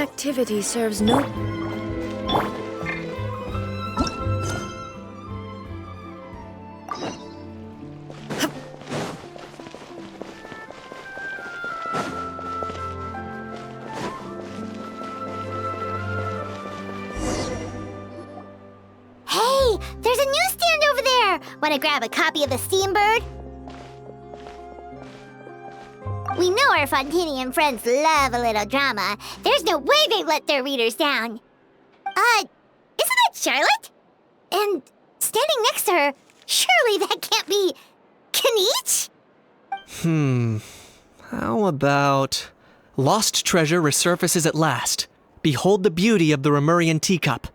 activity serves no... Hey, there's a newsstand over there! Wanna grab a copy of the Steambird? We know our Fontanian friends love a little drama. There's no way they'd let their readers down. Isn't that Charlotte? And standing next to her, surely that can't be... Kaniche? How about... Lost treasure resurfaces at last. Behold the beauty of the Remurian teacup.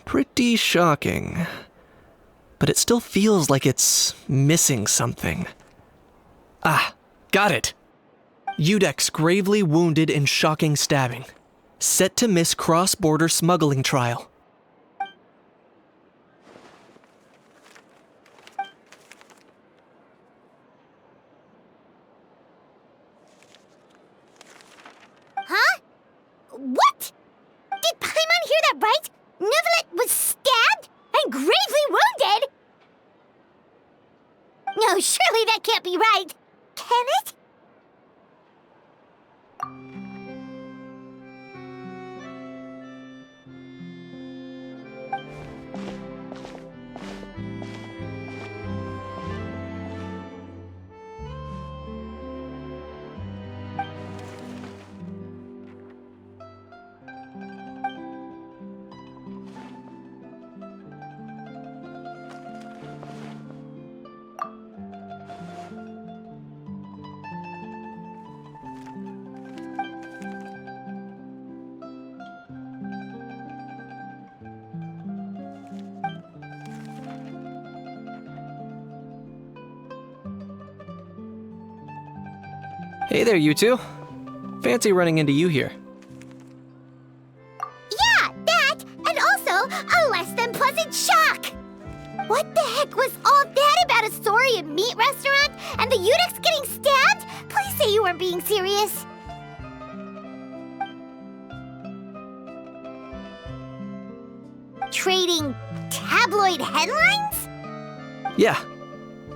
Pretty shocking. But it still feels like it's missing something. Ah, got it! Udex gravely wounded in shocking stabbing. Set to miss cross-border smuggling trial. Huh? What? Did Paimon hear that right? Neuvillette was stabbed and gravely wounded? No, surely that can't be right. Can it? Hey there, you two. Fancy running into you here. Yeah, that, and also a less than pleasant shock. What the heck was all that about a Saurian meat restaurant and the Udex getting stabbed? Please say you weren't being serious. Trading tabloid headlines? Yeah.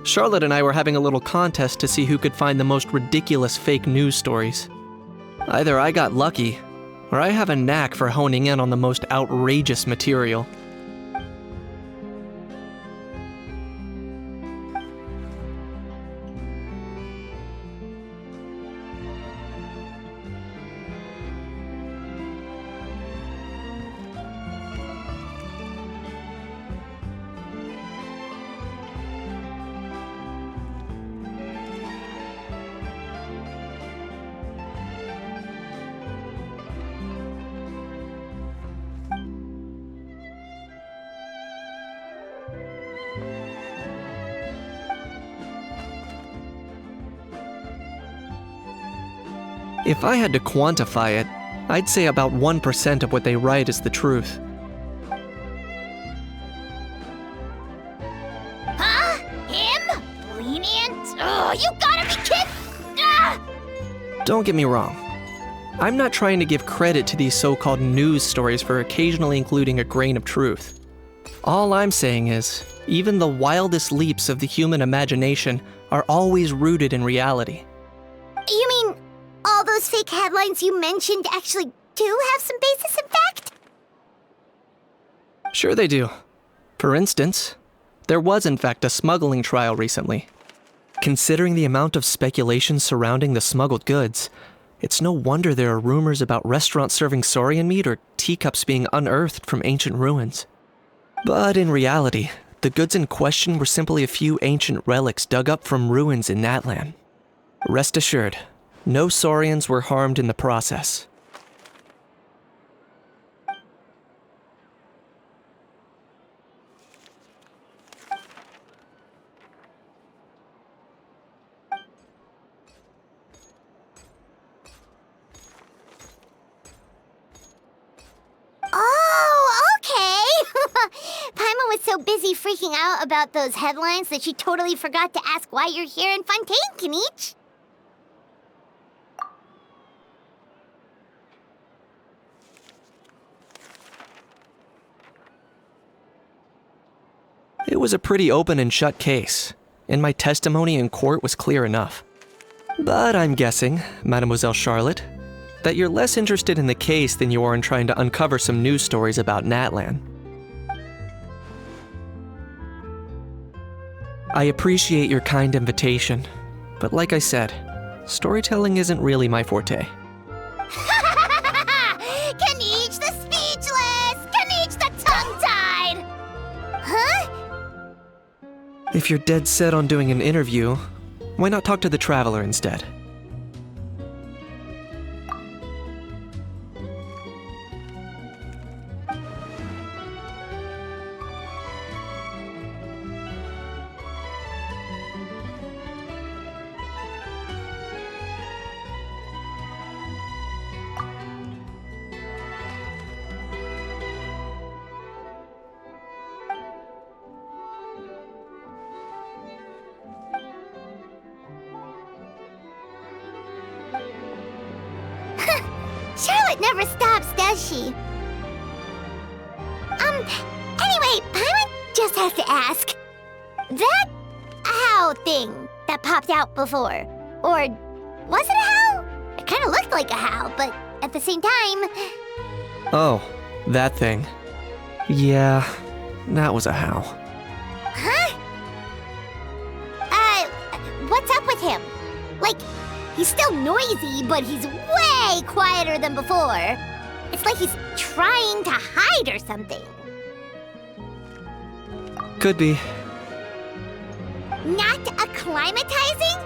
Charlotte and I were having a little contest to see who could find the most ridiculous fake news stories. Either I got lucky, or I have a knack for honing in on the most outrageous material. If I had to quantify it, I'd say about 1% of what they write is the truth. Huh? Him? Lenient? Oh, you gotta be kidding! Ah! Don't get me wrong. I'm not trying to give credit to these so-called news stories for occasionally including a grain of truth. All I'm saying is, even the wildest leaps of the human imagination are always rooted in reality. You mean all those fake headlines you mentioned actually do have some basis in fact? Sure they do. For instance, there was in fact a smuggling trial recently. Considering the amount of speculation surrounding the smuggled goods, it's no wonder there are rumors about restaurants serving saurian meat or teacups being unearthed from ancient ruins. But in reality, the goods in question were simply a few ancient relics dug up from ruins in Natlan. Rest assured, no saurians were harmed in the process. Oh, so busy freaking out about those headlines that you totally forgot to ask why you're here in Fontaine, Kenichi. It was a pretty open and shut case, and my testimony in court was clear enough. But I'm guessing, Mademoiselle Charlotte, that you're less interested in the case than you are in trying to uncover some news stories about Natlan. I appreciate your kind invitation, but like I said, storytelling isn't really my forte. Kenichi the speechless! Kenichi the tongue-tied! Huh? If you're dead set on doing an interview, why not talk to the Traveler instead? Charlotte never stops, does she? Anyway, Paimon just has to ask. That how thing that popped out before, or was it a how? It kind of looked like a how, but at the same time... Oh, that thing. Yeah, that was a how. Huh? What's up with him? Like, he's still noisy, but he's way quieter than before. It's like he's trying to hide or something. Could be. Not acclimatizing?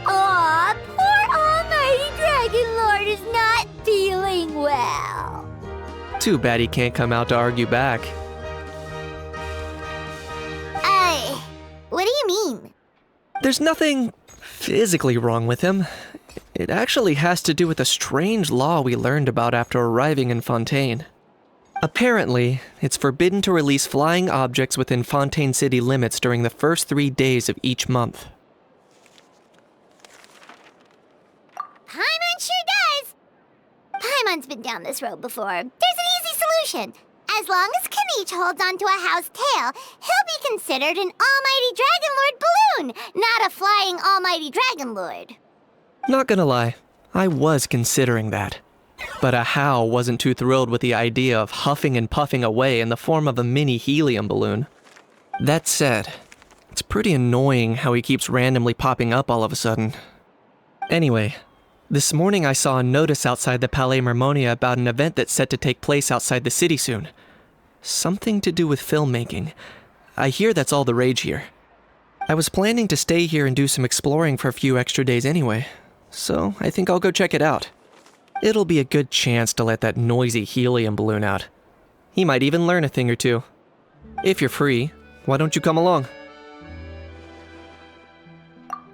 Aw, poor Almighty Dragon Lord is not feeling well. Too bad he can't come out to argue back. What do you mean? There's nothing physically wrong with him. It actually has to do with a strange law we learned about after arriving in Fontaine. Apparently, it's forbidden to release flying objects within Fontaine city limits during the first 3 days of each month. Paimon sure does. Paimon's been down this road before. There's an easy solution. As long as Kenichi holds onto a how's tail, he'll be considered an Almighty Dragon Lord balloon, not a flying Almighty Dragon Lord. Not gonna lie, I was considering that. But a how wasn't too thrilled with the idea of huffing and puffing away in the form of a mini helium balloon. That said, it's pretty annoying how he keeps randomly popping up all of a sudden. Anyway, this morning I saw a notice outside the Palais Mermonia about an event that's set to take place outside the city soon. Something to do with filmmaking. I hear that's all the rage here. I was planning to stay here and do some exploring for a few extra days anyway, so I think I'll go check it out. It'll be a good chance to let that noisy helium balloon out. He might even learn a thing or two. If you're free, why don't you come along?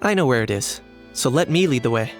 I know where it is, so let me lead the way.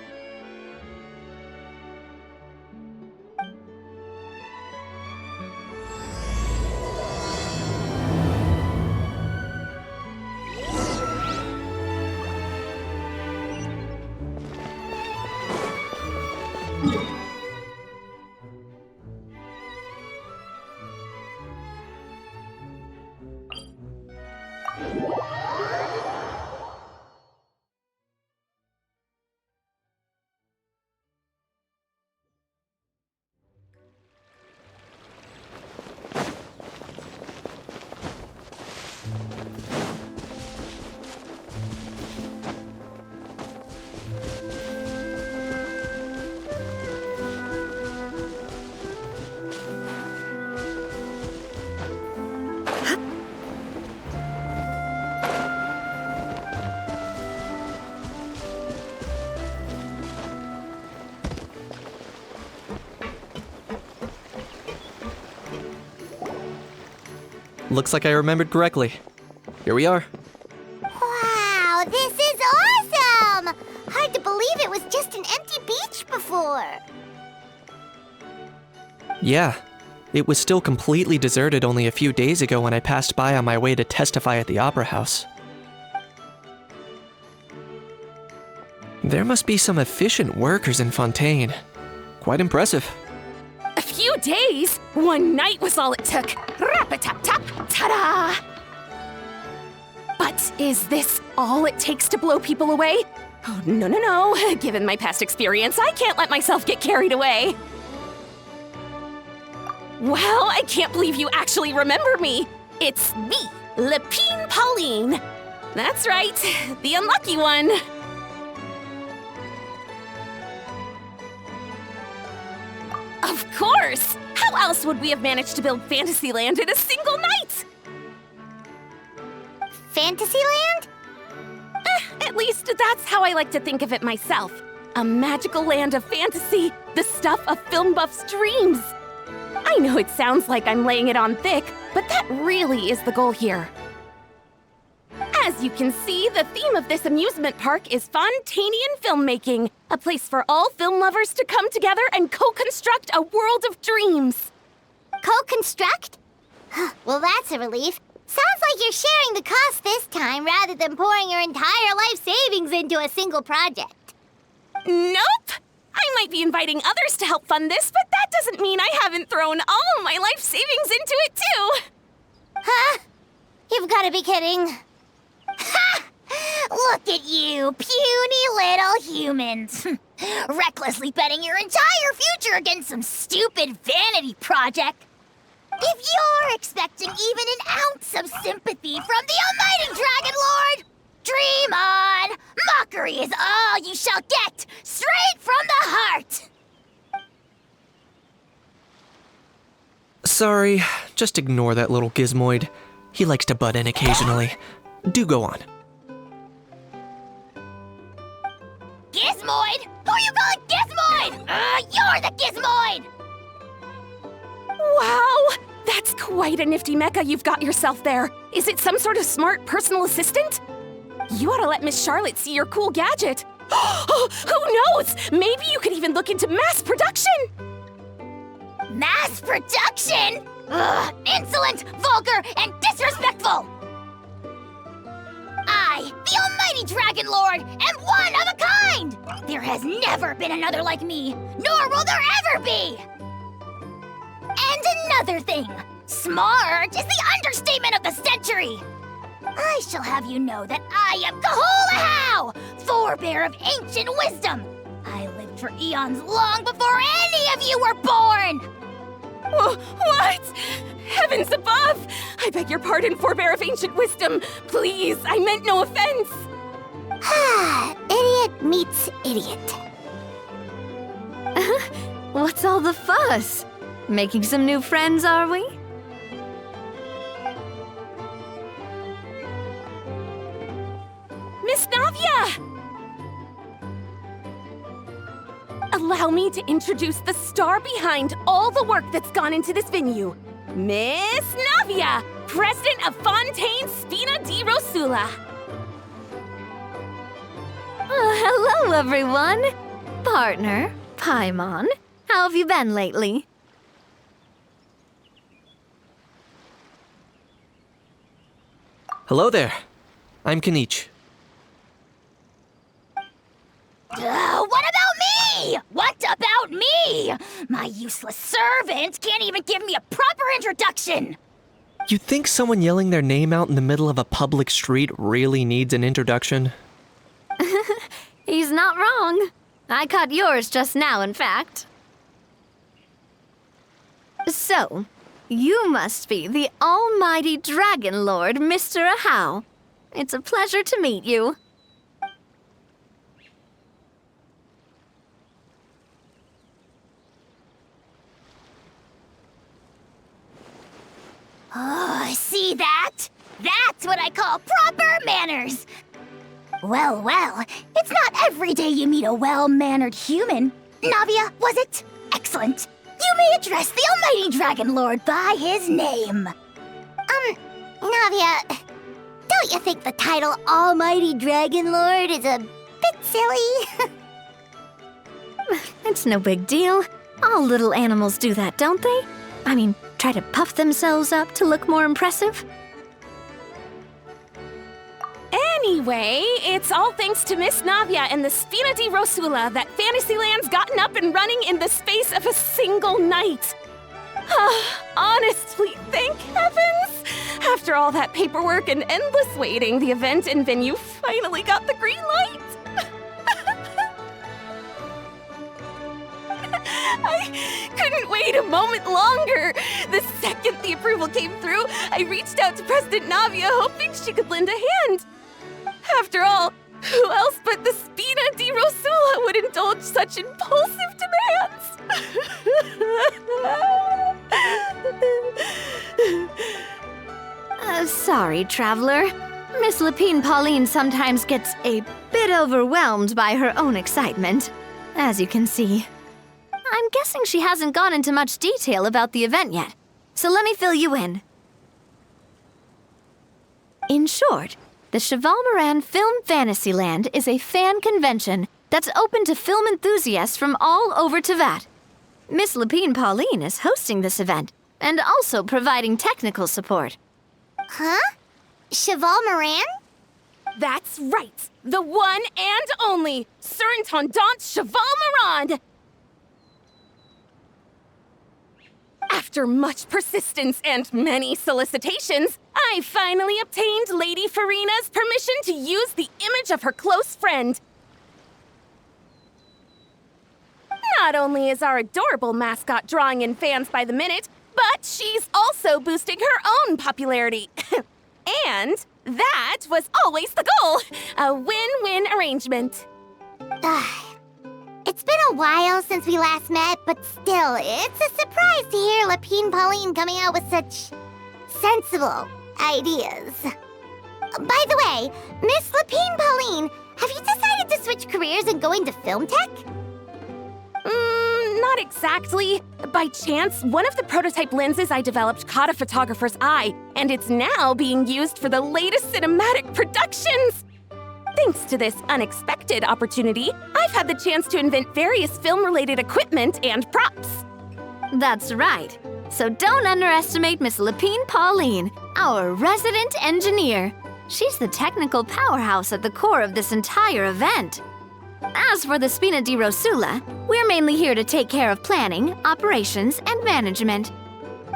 Looks like I remembered correctly. Here we are. Wow, this is awesome! Hard to believe it was just an empty beach before. Yeah, It was still completely deserted only a few days ago when I passed by on my way to testify at the Opera House. There must be some efficient workers in Fontaine. Quite impressive. A few days? One night was all it took. Rap-a-tap-tap, ta-da! But is this all it takes to blow people away? Oh, no. Given my past experience, I can't let myself get carried away. Well, I can't believe you actually remember me. It's me, Lapine Pauline. That's right, the unlucky one. Of course! How else would we have managed to build Fantasyland in a single night? Fantasyland? At least that's how I like to think of it myself. A magical land of fantasy, the stuff of film buffs' dreams. I know it sounds like I'm laying it on thick, but that really is the goal here. As you can see, the theme of this amusement park is Fontainian filmmaking, a place for all film lovers to come together and co-construct a world of dreams. Co-construct? Well, that's a relief. Sounds like you're sharing the cost this time rather than pouring your entire life savings into a single project. Nope! I might be inviting others to help fund this, but that doesn't mean I haven't thrown all my life savings into it too! Huh? You've got to be kidding. Ha! Look at you, puny little humans. Recklessly betting your entire future against some stupid vanity project. If you're expecting even an ounce of sympathy from the almighty Dragon Lord, dream on! Mockery is all you shall get, straight from the heart! Sorry, just ignore that little gizmoid. He likes to butt in occasionally. Do go on. Gizmoid? Who are you calling Gizmoid? You're the Gizmoid! Wow! That's quite a nifty mecha you've got yourself there. Is it some sort of smart personal assistant? You ought to let Miss Charlotte see your cool gadget. Who knows? Maybe you could even look into mass production! Mass production? Ugh, insolent, vulgar, and disrespectful! I, the almighty Dragon Lord, am one of a kind! There has never been another like me, nor will there ever be! And another thing, smart is the understatement of the century! I shall have you know that I am Kahulahau, forebear of ancient wisdom! I lived for eons long before any of you were born! What? Heavens above! I beg your pardon, forebear of ancient wisdom. Please, I meant no offense. Idiot meets idiot. What's all the fuss? Making some new friends, are we? Miss Navia! Allow me to introduce the star behind all the work that's gone into this venue. Miss Navia, president of Fontaine Spina di Rosula. Hello, everyone. Partner, Paimon, how have you been lately? Hello there. I'm Kanich. What about me? What about me? My useless servant can't even give me a proper introduction. You think someone yelling their name out in the middle of a public street really needs an introduction? He's not wrong. I caught yours just now, in fact. So, you must be the almighty Dragon Lord, Mr. Ahau. It's a pleasure to meet you. Oh, see that? That's what I call proper manners. Well, it's not every day you meet a well-mannered human. Navia, was it? Excellent. You may address the almighty Dragon Lord by his name. Navia, don't you think the title Almighty Dragon Lord is a bit silly? It's no big deal. All little animals do that, don't they? try to puff themselves up to look more impressive? Anyway, it's all thanks to Miss Navia and the Spina di Rosula that Fantasyland's gotten up and running in the space of a single night. Honestly, thank heavens! After all that paperwork and endless waiting, the event and venue finally got the green light. I couldn't wait a moment longer. The second the approval came through, I reached out to President Navia, hoping she could lend a hand. After all, who else but the Spina di Rosula would indulge such impulsive demands? Sorry, Traveler. Miss Lapine Pauline sometimes gets a bit overwhelmed by her own excitement, as you can see. I'm guessing she hasn't gone into much detail about the event yet, so let me fill you in. In short, the Cheval Moran Film Fantasyland is a fan convention that's open to film enthusiasts from all over Teyvat. Miss Lapine Pauline is hosting this event and also providing technical support. Huh? Cheval Moran? That's right. The one and only Surintendant Cheval Moran! After much persistence and many solicitations, I finally obtained Lady Farina's permission to use the image of her close friend. Not only is our adorable mascot drawing in fans by the minute, but she's also boosting her own popularity. And that was always the goal, a win-win arrangement. It's been a while since we last met, but still, it's a surprise to hear Lapine Pauline coming out with such sensible ideas. By the way, Miss Lapine Pauline, have you decided to switch careers and go into film tech? Not exactly. By chance, one of the prototype lenses I developed caught a photographer's eye, and it's now being used for the latest cinematic productions. Thanks to this unexpected opportunity, I've had the chance to invent various film-related equipment and props. That's right. So don't underestimate Miss Lapine Pauline, our resident engineer. She's the technical powerhouse at the core of this entire event. As for the Spina di Rosula, we're mainly here to take care of planning, operations, and management.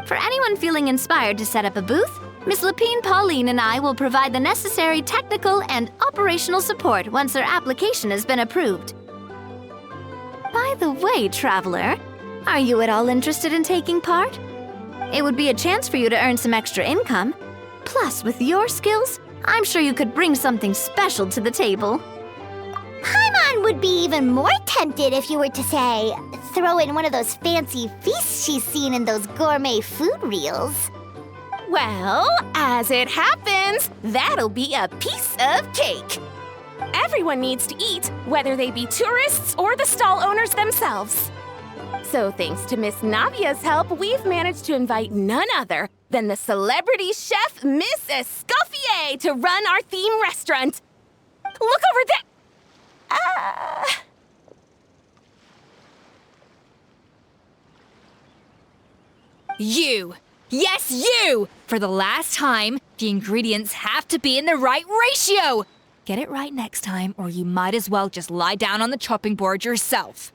For anyone feeling inspired to set up a booth, Miss Lapine Pauline and I will provide the necessary technical and operational support once their application has been approved. By the way, Traveler, are you at all interested in taking part? It would be a chance for you to earn some extra income. Plus, with your skills, I'm sure you could bring something special to the table. Paimon would be even more tempted if you were to, say, throw in one of those fancy feasts she's seen in those gourmet food reels. Well, as it happens, that'll be a piece of cake. Everyone needs to eat, whether they be tourists or the stall owners themselves. So thanks to Miss Navia's help, we've managed to invite none other than the celebrity chef Miss Escoffier to run our theme restaurant. Look over there! You! Yes, you! For the last time, the ingredients have to be in the right ratio! Get it right next time, or you might as well just lie down on the chopping board yourself.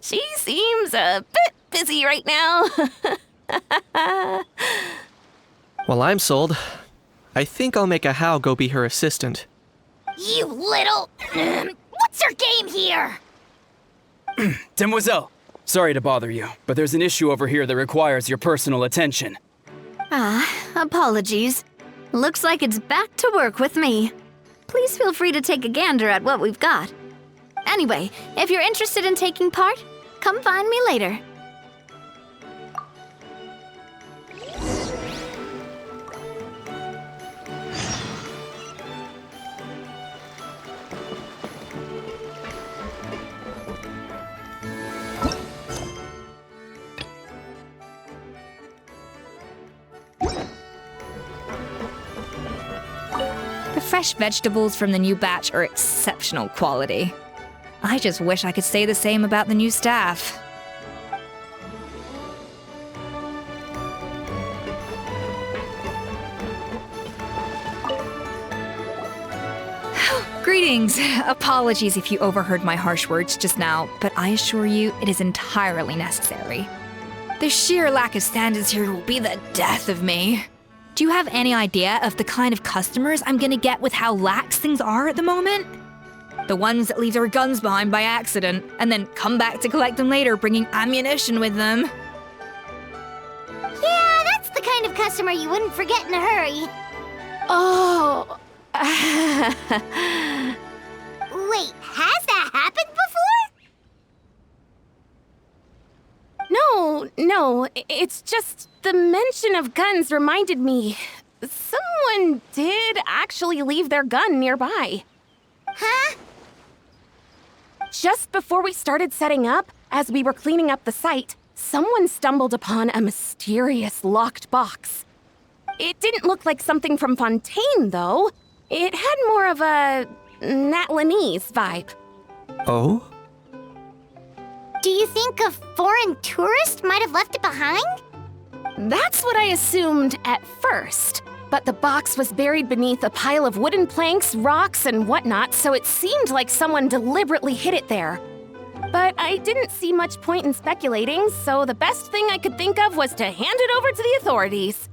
She seems a bit busy right now. Well, I'm sold. I think I'll make a How go be her assistant. You little... What's your game here? Demoiselle, sorry to bother you, but there's an issue over here that requires your personal attention. Apologies. Looks like it's back to work with me. Please feel free to take a gander at what we've got. Anyway, if you're interested in taking part, come find me later. fresh vegetables from the new batch are exceptional quality. I just wish I could say the same about the new staff. Greetings. Apologies if you overheard my harsh words just now, but I assure you it is entirely necessary. The sheer lack of standards here will be the death of me. Do you have any idea of the kind of customers I'm gonna get with how lax things are at the moment? The ones that leave their guns behind by accident, and then come back to collect them later bringing ammunition with them. Yeah, that's the kind of customer you wouldn't forget in a hurry. Oh. Wait, has that happened before? No, it's just the mention of guns reminded me. Someone did actually leave their gun nearby. Huh? Just before we started setting up, as we were cleaning up the site, someone stumbled upon a mysterious locked box. It didn't look like something from Fontaine, though. It had more of a Natlanese vibe. Oh? Do you think a foreign tourist might have left it behind? That's what I assumed at first. But the box was buried beneath a pile of wooden planks, rocks, and whatnot, so it seemed like someone deliberately hid it there. But I didn't see much point in speculating, so the best thing I could think of was to hand it over to the authorities.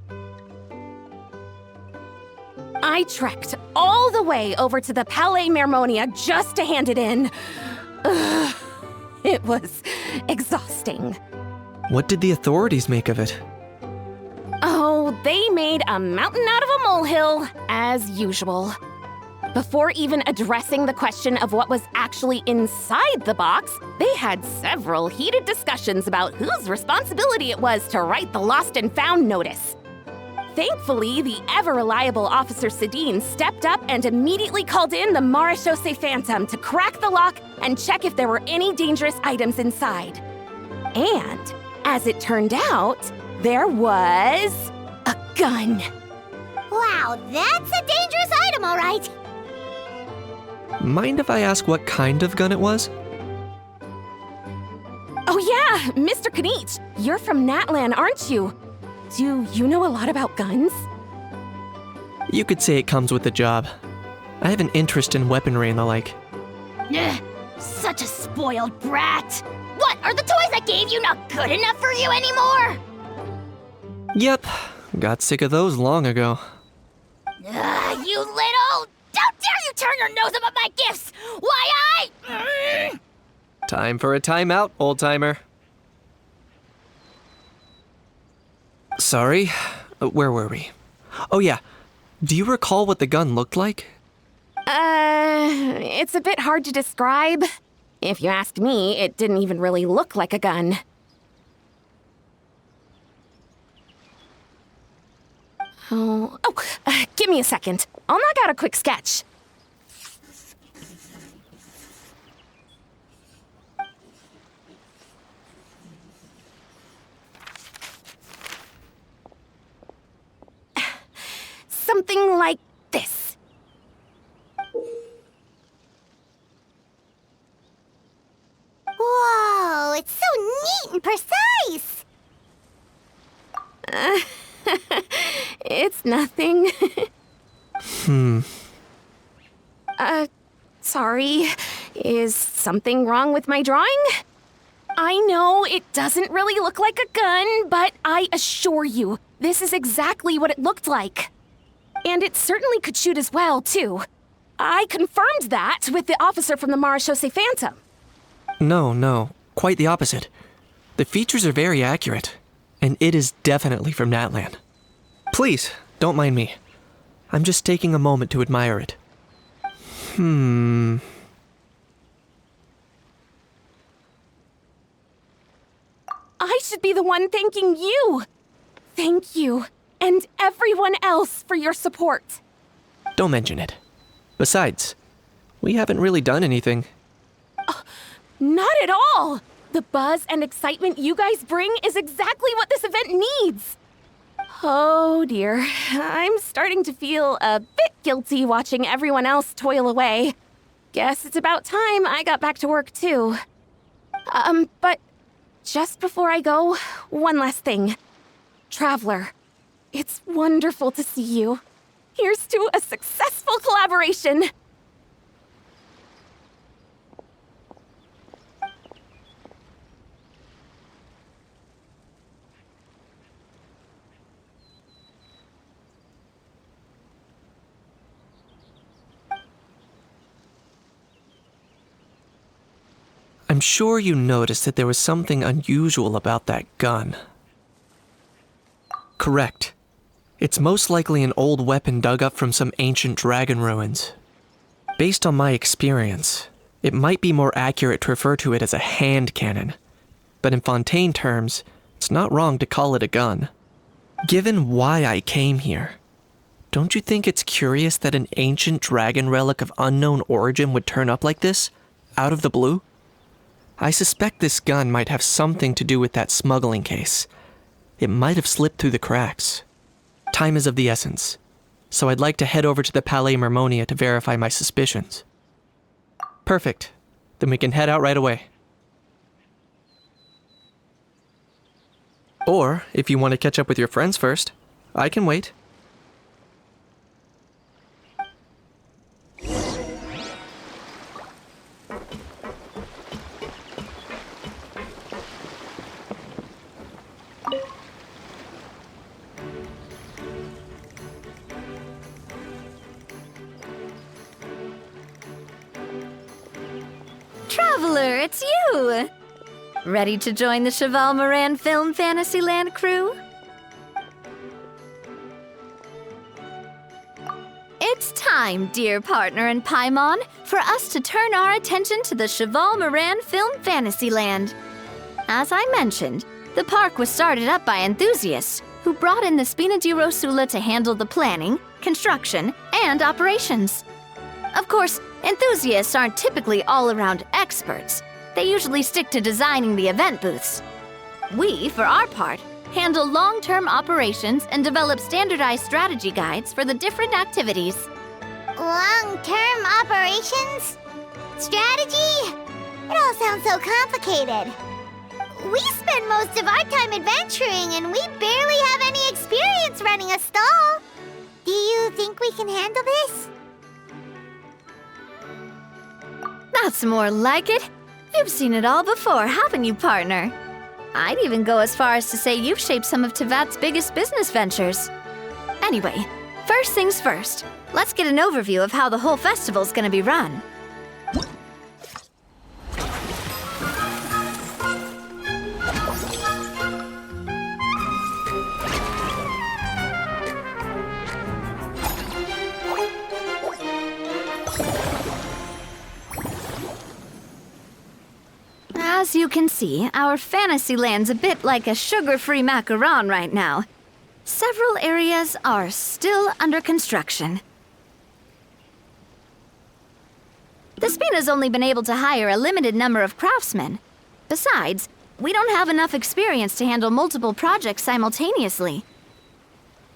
I trekked all the way over to the Palais Mermonia just to hand it in. Ugh, it was exhausting. What did the authorities make of it? Oh, they made a mountain out of a molehill, as usual. Before even addressing the question of what was actually inside the box, they had several heated discussions about whose responsibility it was to write the lost and found notice. Thankfully, the ever-reliable Officer Sedine stepped up and immediately called in the Marechaussee Phantom to crack the lock and check if there were any dangerous items inside. And, as it turned out, there was a gun. Wow, that's a dangerous item, all right. Mind if I ask what kind of gun it was? Oh yeah, Mr. Knich, you're from Natlan, aren't you? Do you know a lot about guns? You could say it comes with the job. I have an interest in weaponry and the like. Ugh, such a spoiled brat. What, are the toys I gave you not good enough for you anymore? Yep, got sick of those long ago. You little... Don't dare you turn your nose up at my gifts! Why, Time for a timeout, old-timer. Sorry, where were we? Oh yeah, do you recall what the gun looked like? It's a bit hard to describe. If you ask me, it didn't even really look like a gun. Give me a second. I'll knock out a quick sketch. Something like this. Whoa, it's so neat and precise. It's nothing. Sorry. Is something wrong with my drawing? I know it doesn't really look like a gun, but I assure you, this is exactly what it looked like. And it certainly could shoot as well, too. I confirmed that with the officer from the Marechaussee Phantom. No, quite the opposite. The features are very accurate, and it is definitely from Natlan. Please, don't mind me. I'm just taking a moment to admire it. I should be the one thanking you. Thank you, and everyone else for your support. Don't mention it. Besides, we haven't really done anything. Not at all. The buzz and excitement you guys bring is exactly what this event needs. Oh dear, I'm starting to feel a bit guilty watching everyone else toil away. Guess it's about time I got back to work too. But just before I go, one last thing. Traveler, it's wonderful to see you. Here's to a successful collaboration! I'm sure you noticed that there was something unusual about that gun. Correct. It's most likely an old weapon dug up from some ancient dragon ruins. Based on my experience, it might be more accurate to refer to it as a hand cannon, but in Fontaine terms, it's not wrong to call it a gun. Given why I came here, don't you think it's curious that an ancient dragon relic of unknown origin would turn up like this, out of the blue? I suspect this gun might have something to do with that smuggling case. It might have slipped through the cracks. Time is of the essence, so I'd like to head over to the Palais Mermonia to verify my suspicions. Perfect. Then we can head out right away. Or, if you want to catch up with your friends first, I can wait. Traveler, it's you! Ready to join the Cheval Moran Film Fantasyland crew? It's time, dear partner in Paimon, for us to turn our attention to the Cheval Moran Film Fantasyland. As I mentioned, the park was started up by enthusiasts who brought in the Spina di Rosula to handle the planning, construction, and operations. Of course, enthusiasts aren't typically all-around experts. They usually stick to designing the event booths. We, for our part, handle long-term operations and develop standardized strategy guides for the different activities. Long-term operations? Strategy? It all sounds so complicated. We spend most of our time adventuring and we barely have any experience running a stall. Do you think we can handle this? That's more like it. You've seen it all before, haven't you, partner? I'd even go as far as to say you've shaped some of Tevat's biggest business ventures. Anyway, first things first. Let's get an overview of how the whole festival's gonna be run. As you can see, our Fantasyland's a bit like a sugar-free macaron right now. Several areas are still under construction. The Spina's only been able to hire a limited number of craftsmen. Besides, we don't have enough experience to handle multiple projects simultaneously.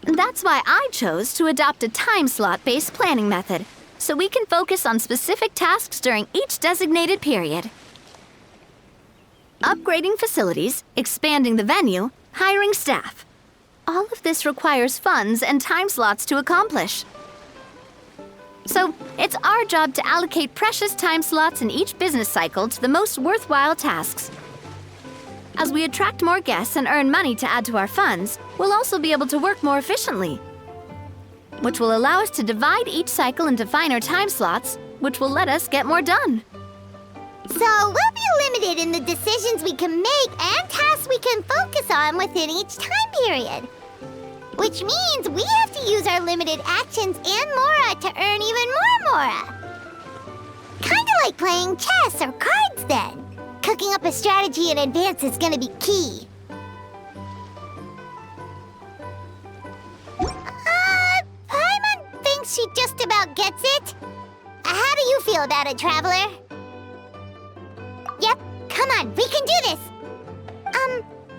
That's why I chose to adopt a time slot-based planning method, so we can focus on specific tasks during each designated period. Upgrading facilities, expanding the venue, hiring staff. All of this requires funds and time slots to accomplish. So, it's our job to allocate precious time slots in each business cycle to the most worthwhile tasks. As we attract more guests and earn money to add to our funds, we'll also be able to work more efficiently, which will allow us to divide each cycle into finer time slots, which will let us get more done. So we'll be limited in the decisions we can make and tasks we can focus on within each time period. Which means we have to use our limited actions and Mora to earn even more Mora. Kinda like playing chess or cards then. Cooking up a strategy in advance is gonna be key. Paimon thinks she just about gets it. How do you feel about it, Traveler? Yep, come on, we can do this!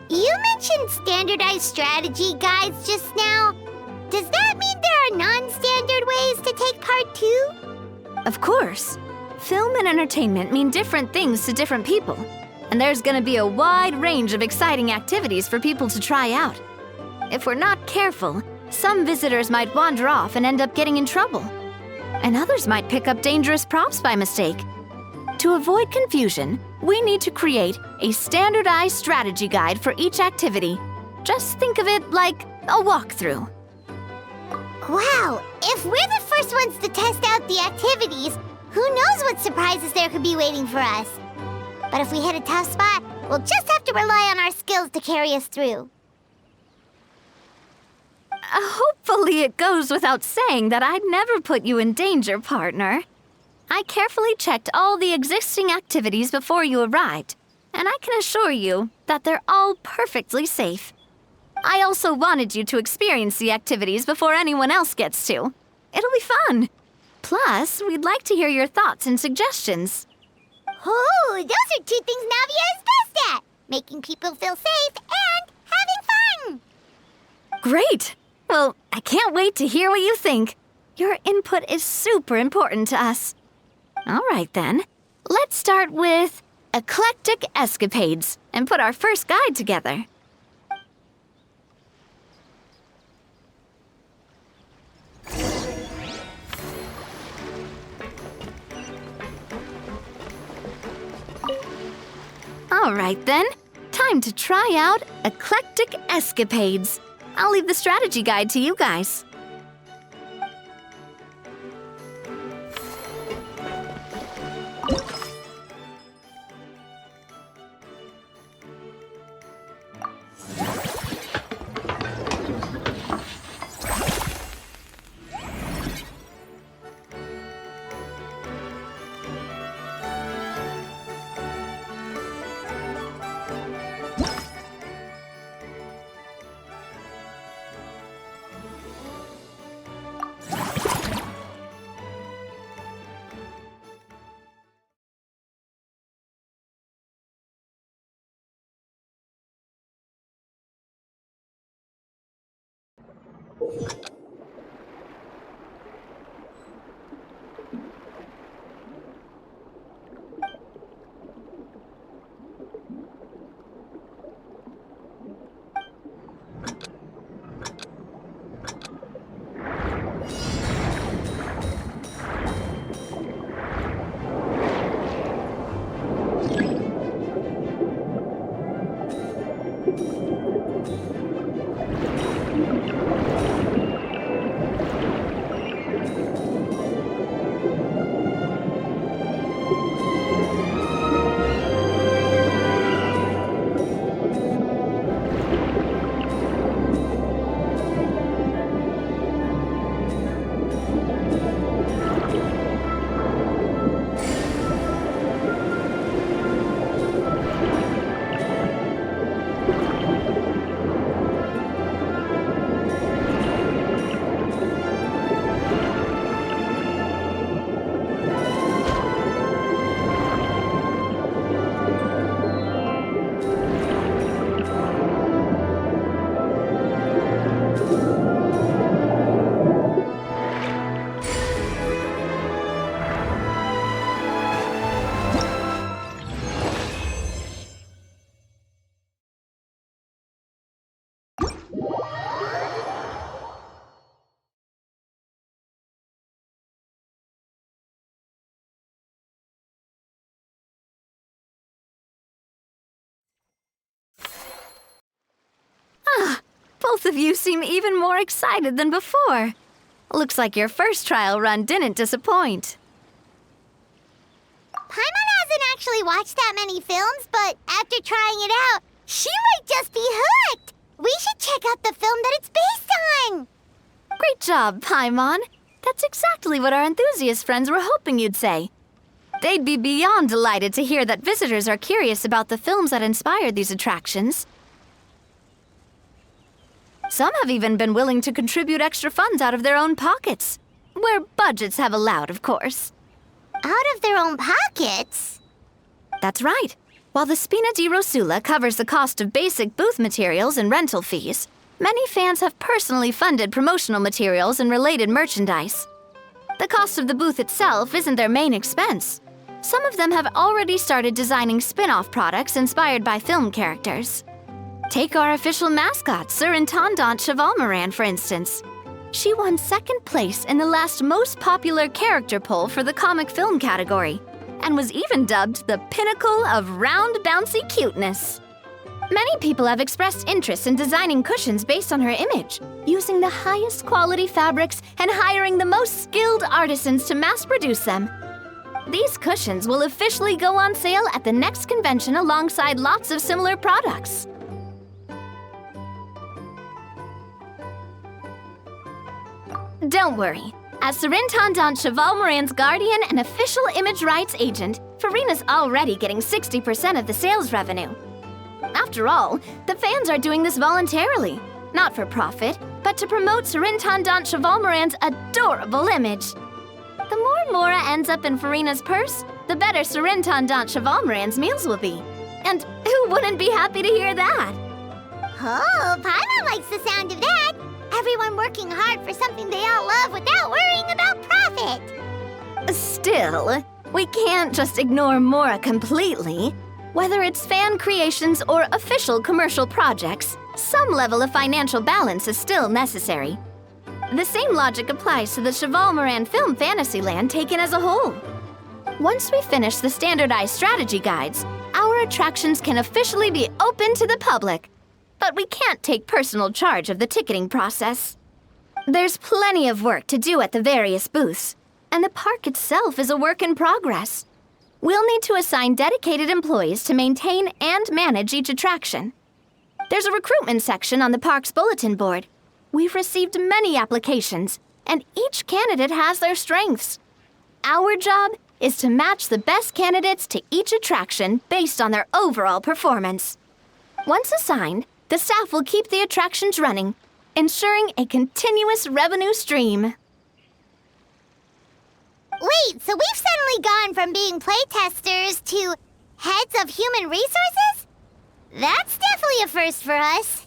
You mentioned standardized strategy guides just now. Does that mean there are non-standard ways to take part too? Of course. Film and entertainment mean different things to different people. And there's gonna be a wide range of exciting activities for people to try out. If we're not careful, some visitors might wander off and end up getting in trouble. And others might pick up dangerous props by mistake. To avoid confusion, we need to create a standardized strategy guide for each activity. Just think of it like a walkthrough. Wow, if we're the first ones to test out the activities, who knows what surprises there could be waiting for us? But if we hit a tough spot, we'll just have to rely on our skills to carry us through. Hopefully it goes without saying that I'd never put you in danger, partner. I carefully checked all the existing activities before you arrived, and I can assure you that they're all perfectly safe. I also wanted you to experience the activities before anyone else gets to. It'll be fun. Plus, we'd like to hear your thoughts and suggestions. Oh, those are two things Navia is best at! Making people feel safe and having fun! Great! Well, I can't wait to hear what you think. Your input is super important to us. All right, then. Let's start with eclectic escapades and put our first guide together. All right, then. Time to try out eclectic escapades. I'll leave the strategy guide to you guys. Both of you seem even more excited than before. Looks like your first trial run didn't disappoint. Paimon hasn't actually watched that many films, but after trying it out, she might just be hooked! We should check out the film that it's based on! Great job, Paimon. That's exactly what our enthusiast friends were hoping you'd say. They'd be beyond delighted to hear that visitors are curious about the films that inspired these attractions. Some have even been willing to contribute extra funds out of their own pockets. Where budgets have allowed, of course. Out of their own pockets? That's right. While the Spina di Rosula covers the cost of basic booth materials and rental fees, Many fans have personally funded promotional materials and related merchandise. The cost of the booth itself isn't their main expense. Some of them have already started designing spin-off products inspired by film characters. Take our official mascot, Sir Intendant Chevalmoran, for instance. She won second place in the last most popular character poll for the comic film category, and was even dubbed the pinnacle of round, bouncy cuteness. Many people have expressed interest in designing cushions based on her image, using the highest quality fabrics and hiring the most skilled artisans to mass produce them. These cushions will officially go on sale at the next convention alongside lots of similar products. Don't worry. As Sir Intendant Chevalmoran's guardian and official image rights agent, Farina's already getting 60% of the sales revenue. After all, the fans are doing this voluntarily, not for profit, but to promote Sir Intendant Chevalmoran's adorable image. The more Mora ends up in Farina's purse, the better Sir Intendant Chevalmoran's meals will be. And who wouldn't be happy to hear that? Oh, Paimon likes the sound of that. Everyone working hard for something they all love without worrying about profit. Still, we can't just ignore Mora completely. Whether it's fan creations or official commercial projects, some level of financial balance is still necessary. The same logic applies to the Chevalmoran Film Fantasyland taken as a whole. Once we finish the standardized strategy guides, our attractions can officially be open to the public. But we can't take personal charge of the ticketing process. There's plenty of work to do at the various booths, and the park itself is a work in progress. We'll need to assign dedicated employees to maintain and manage each attraction. There's a recruitment section on the park's bulletin board. We've received many applications, and each candidate has their strengths. Our job is to match the best candidates to each attraction based on their overall performance. Once assigned, the staff will keep the attractions running, ensuring a continuous revenue stream. Wait, so we've suddenly gone from being playtesters to heads of human resources? That's definitely a first for us.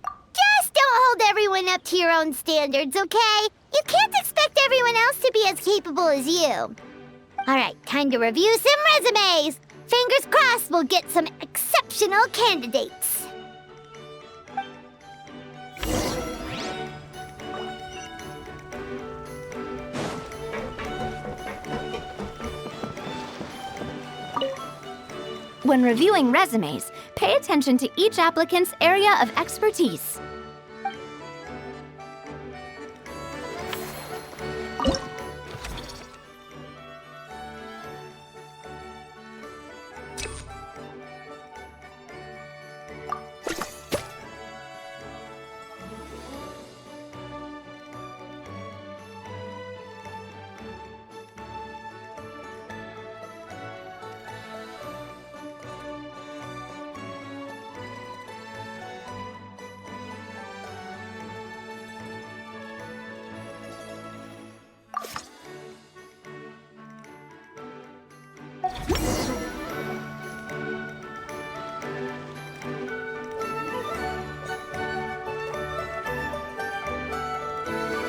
Just don't hold everyone up to your own standards, okay? You can't expect everyone else to be as capable as you. All right, time to review some resumes. Fingers crossed we'll get some exceptional candidates. When reviewing resumes, pay attention to each applicant's area of expertise.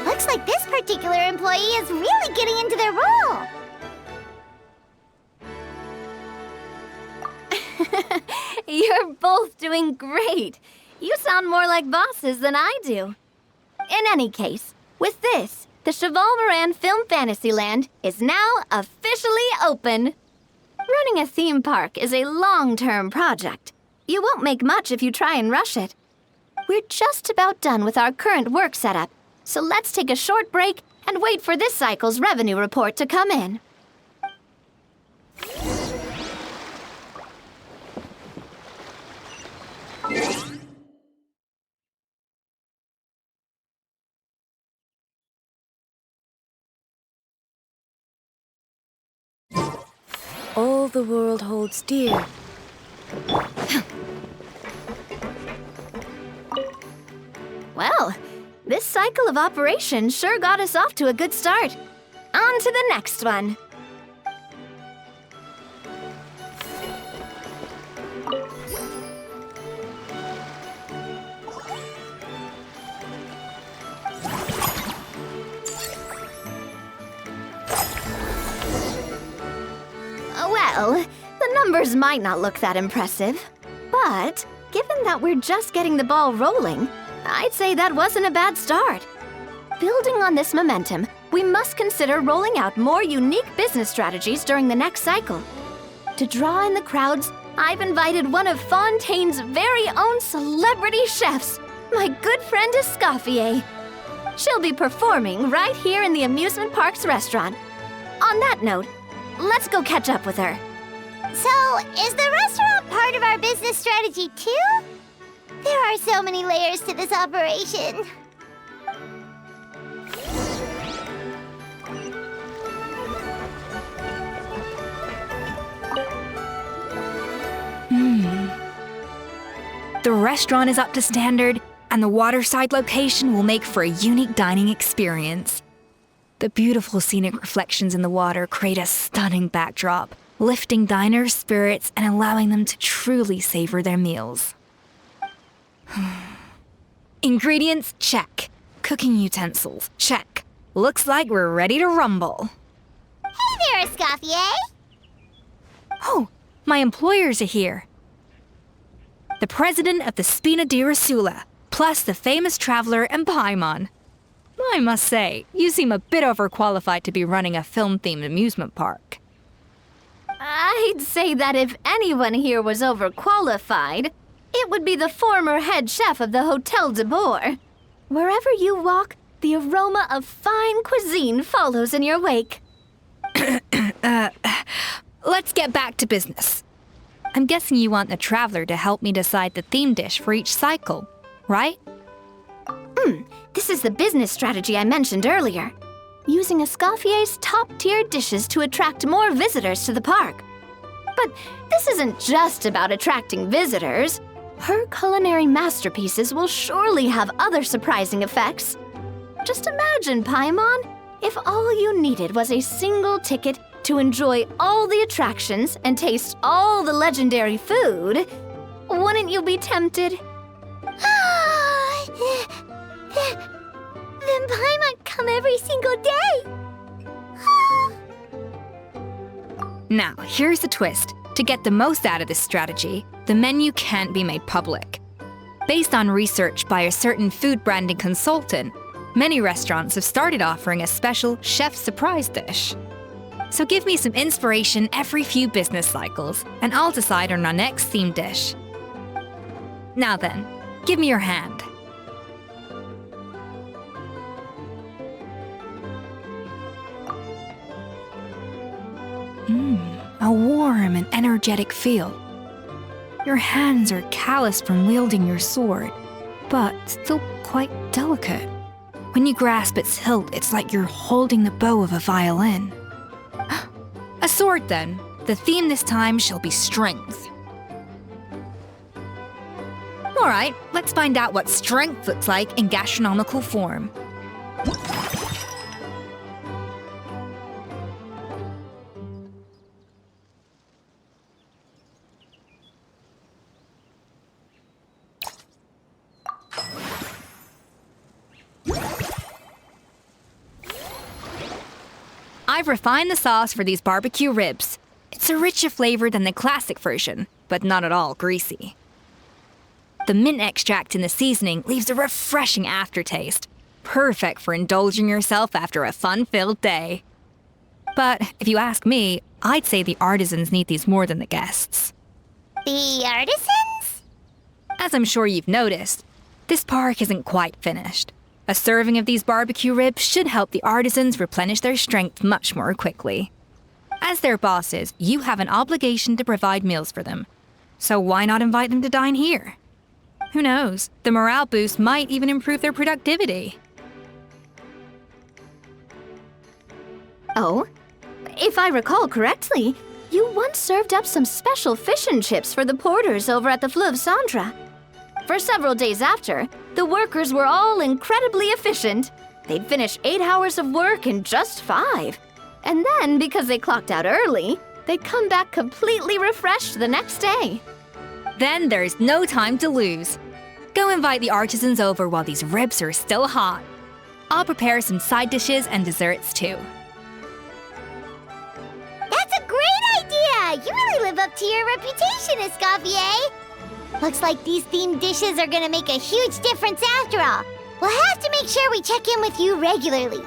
Looks like this particular employee is really getting into their role. You're both doing great. You sound more like bosses than I do. In any case, with this, the Chevalmoran Film Fantasyland is now officially open. Running a theme park is a long-term project. You won't make much if you try and rush it. We're just about done with our current work setup, so let's take a short break and wait for this cycle's revenue report to come in. All the world holds dear. Well, this cycle of operation sure got us off to a good start. On to the next one. Well, the numbers might not look that impressive, but given that we're just getting the ball rolling, I'd say that wasn't a bad start. Building on this momentum, we must consider rolling out more unique business strategies during the next cycle. To draw in the crowds, I've invited one of Fontaine's very own celebrity chefs, my good friend Escoffier. She'll be performing right here in the amusement park's restaurant. On that note, let's go catch up with her. So, is the restaurant part of our business strategy too? There are so many layers to this operation. The restaurant is up to standard, and the waterside location will make for a unique dining experience. The beautiful scenic reflections in the water create a stunning backdrop, lifting diners' spirits and allowing them to truly savor their meals. Ingredients, check. Cooking utensils, check. Looks like we're ready to rumble. Hey there, Escoffier! Oh, my employers are here. The president of the Spina di Rasula, plus the famous traveler and Paimon. I must say, you seem a bit overqualified to be running a film-themed amusement park. I'd say that if anyone here was overqualified, it would be the former head chef of the Hotel de Boer. Wherever you walk, the aroma of fine cuisine follows in your wake. Let's get back to business. I'm guessing you want the traveler to help me decide the theme dish for each cycle, right? This is the business strategy I mentioned earlier. Using Escoffier's top-tier dishes to attract more visitors to the park. But this isn't just about attracting visitors. Her culinary masterpieces will surely have other surprising effects. Just imagine, Paimon, if all you needed was a single ticket to enjoy all the attractions and taste all the legendary food. Wouldn't you be tempted? Then Paimon come every single day! Now, here's the twist. To get the most out of this strategy, the menu can't be made public. Based on research by a certain food branding consultant, many restaurants have started offering a special chef surprise dish. So give me some inspiration every few business cycles, and I'll decide on our next theme dish. Now then, give me your hand. A warm and energetic feel. Your hands are calloused from wielding your sword, but still quite delicate. When you grasp its hilt, it's like you're holding the bow of a violin. A sword, then. The theme this time shall be strength. All right, let's find out what strength looks like in gastronomical form. I've refined the sauce for these barbecue ribs. It's a richer flavor than the classic version, but not at all greasy. The mint extract in the seasoning leaves a refreshing aftertaste, perfect for indulging yourself after a fun-filled day. But if you ask me, I'd say the artisans need these more than the guests. The artisans? As I'm sure you've noticed, this park isn't quite finished. A serving of these barbecue ribs should help the artisans replenish their strength much more quickly. As their bosses, you have an obligation to provide meals for them. So why not invite them to dine here? Who knows? The morale boost might even improve their productivity. Oh, if I recall correctly, you once served up some special fish and chips for the porters over at the Fleuve Centre. For several days after, the workers were all incredibly efficient. They'd finish 8 hours of work in just 5. And then, because they clocked out early, they'd come back completely refreshed the next day. Then there's no time to lose. Go invite the artisans over while these ribs are still hot. I'll prepare some side dishes and desserts too. That's a great idea! You really live up to your reputation, Escoffier. Looks like these themed dishes are gonna make a huge difference after all. We'll have to make sure we check in with you regularly.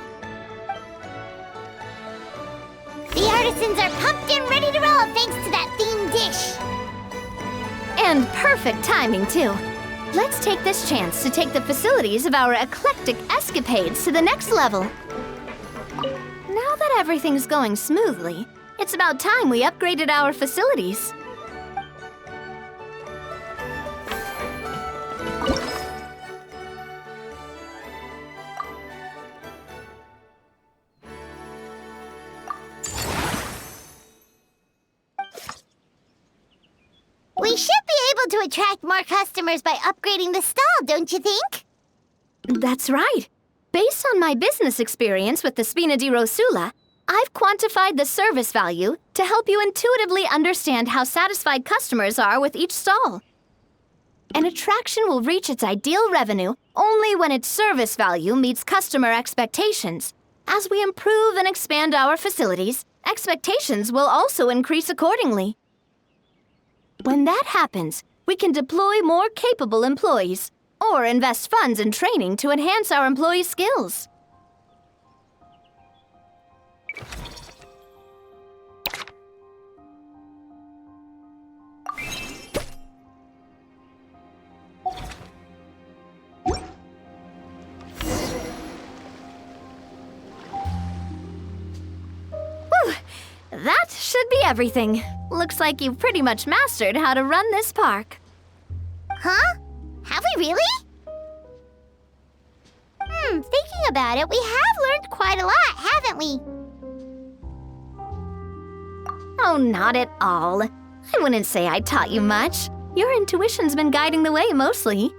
The artisans are pumped and ready to roll thanks to that themed dish. And perfect timing, too. Let's take this chance to take the facilities of our eclectic escapades to the next level. Now that everything's going smoothly, it's about time we upgraded our facilities. We should be able to attract more customers by upgrading the stall, don't you think? That's right. Based on my business experience with the Spina di Rosula, I've quantified the service value to help you intuitively understand how satisfied customers are with each stall. An attraction will reach its ideal revenue only when its service value meets customer expectations. As we improve and expand our facilities, expectations will also increase accordingly. When that happens, we can deploy more capable employees or invest funds in training to enhance our employees' skills. That should be everything. Looks like you've pretty much mastered how to run this park. Huh? Have we really? Thinking about it, we have learned quite a lot, haven't we? Oh, not at all. I wouldn't say I taught you much. Your intuition's been guiding the way mostly.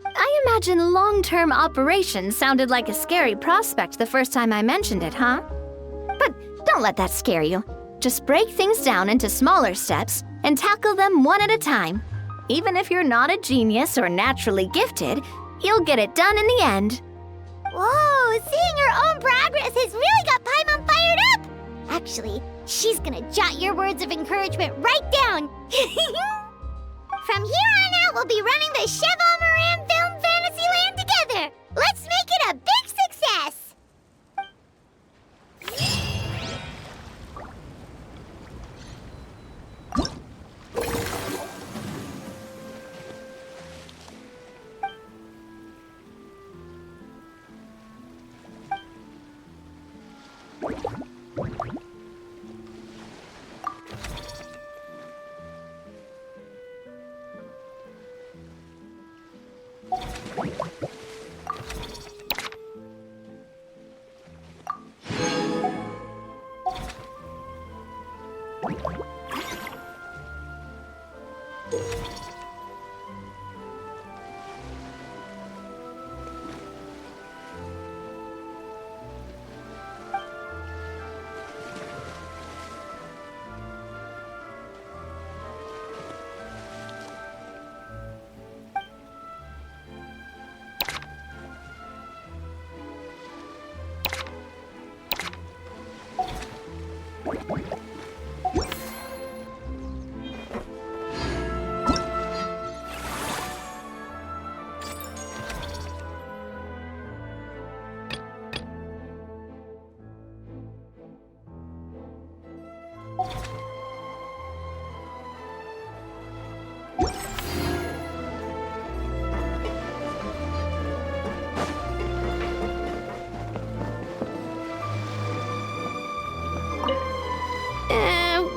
I imagine long-term operations sounded like a scary prospect the first time I mentioned it, huh? But don't let that scare you. Just break things down into smaller steps and tackle them one at a time. Even if you're not a genius or naturally gifted, you'll get it done in the end. Whoa, seeing your own progress has really got Paimon fired up! Actually, she's gonna jot your words of encouragement right down. From here on out, we'll be running the Cheval Moran Film Fantasyland together. Let's make it a big success!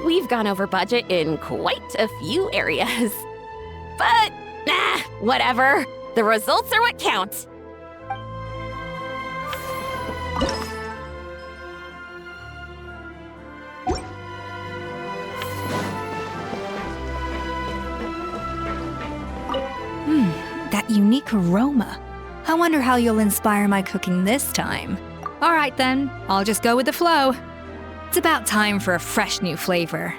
We've gone over budget in quite a few areas. But, whatever. The results are what count. That unique aroma. I wonder how you'll inspire my cooking this time. All right then, I'll just go with the flow. It's about time for a fresh new flavor.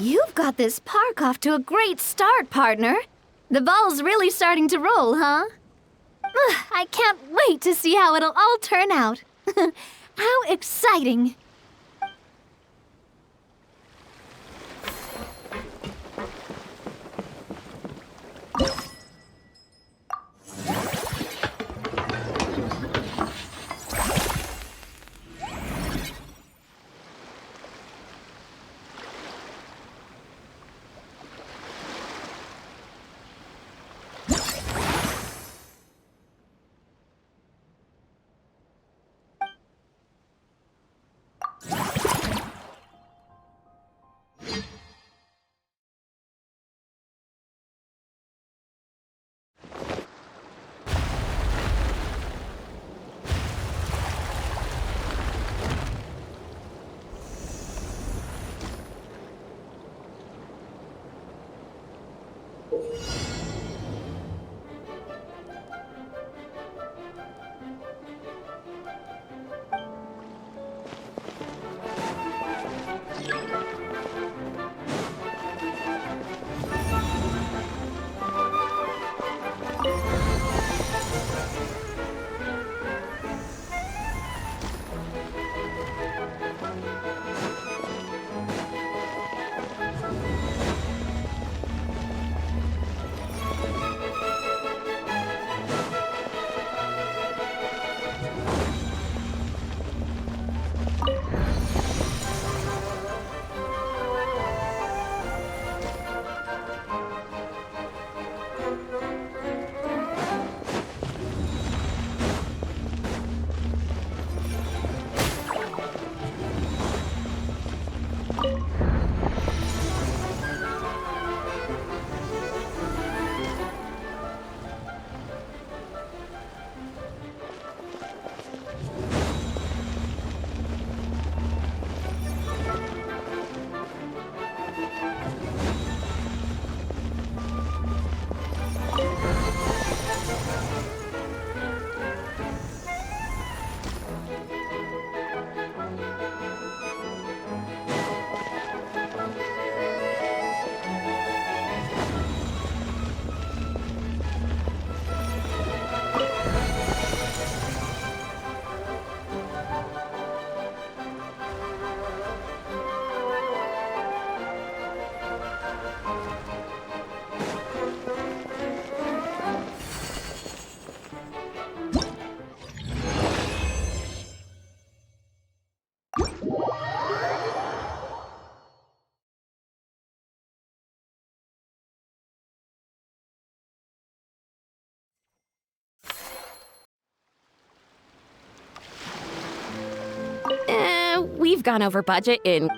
You've got this park off to a great start, partner. The ball's really starting to roll, huh? I can't wait to see how it'll all turn out. How exciting! We've gone over budget in...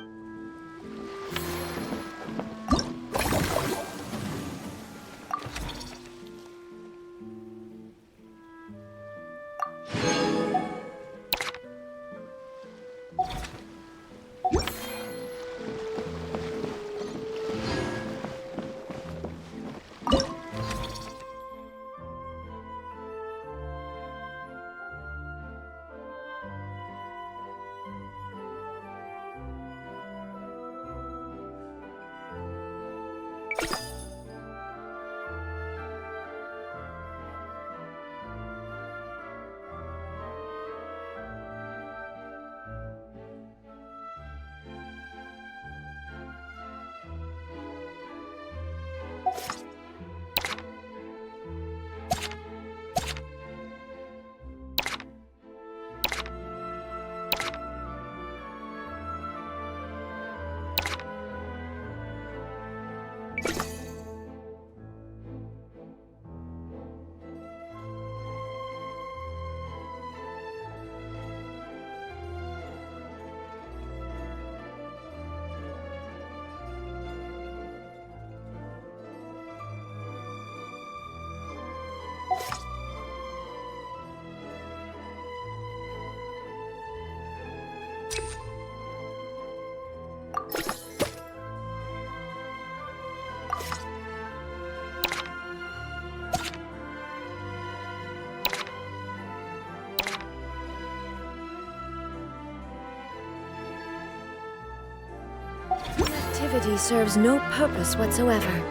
activity serves no purpose whatsoever.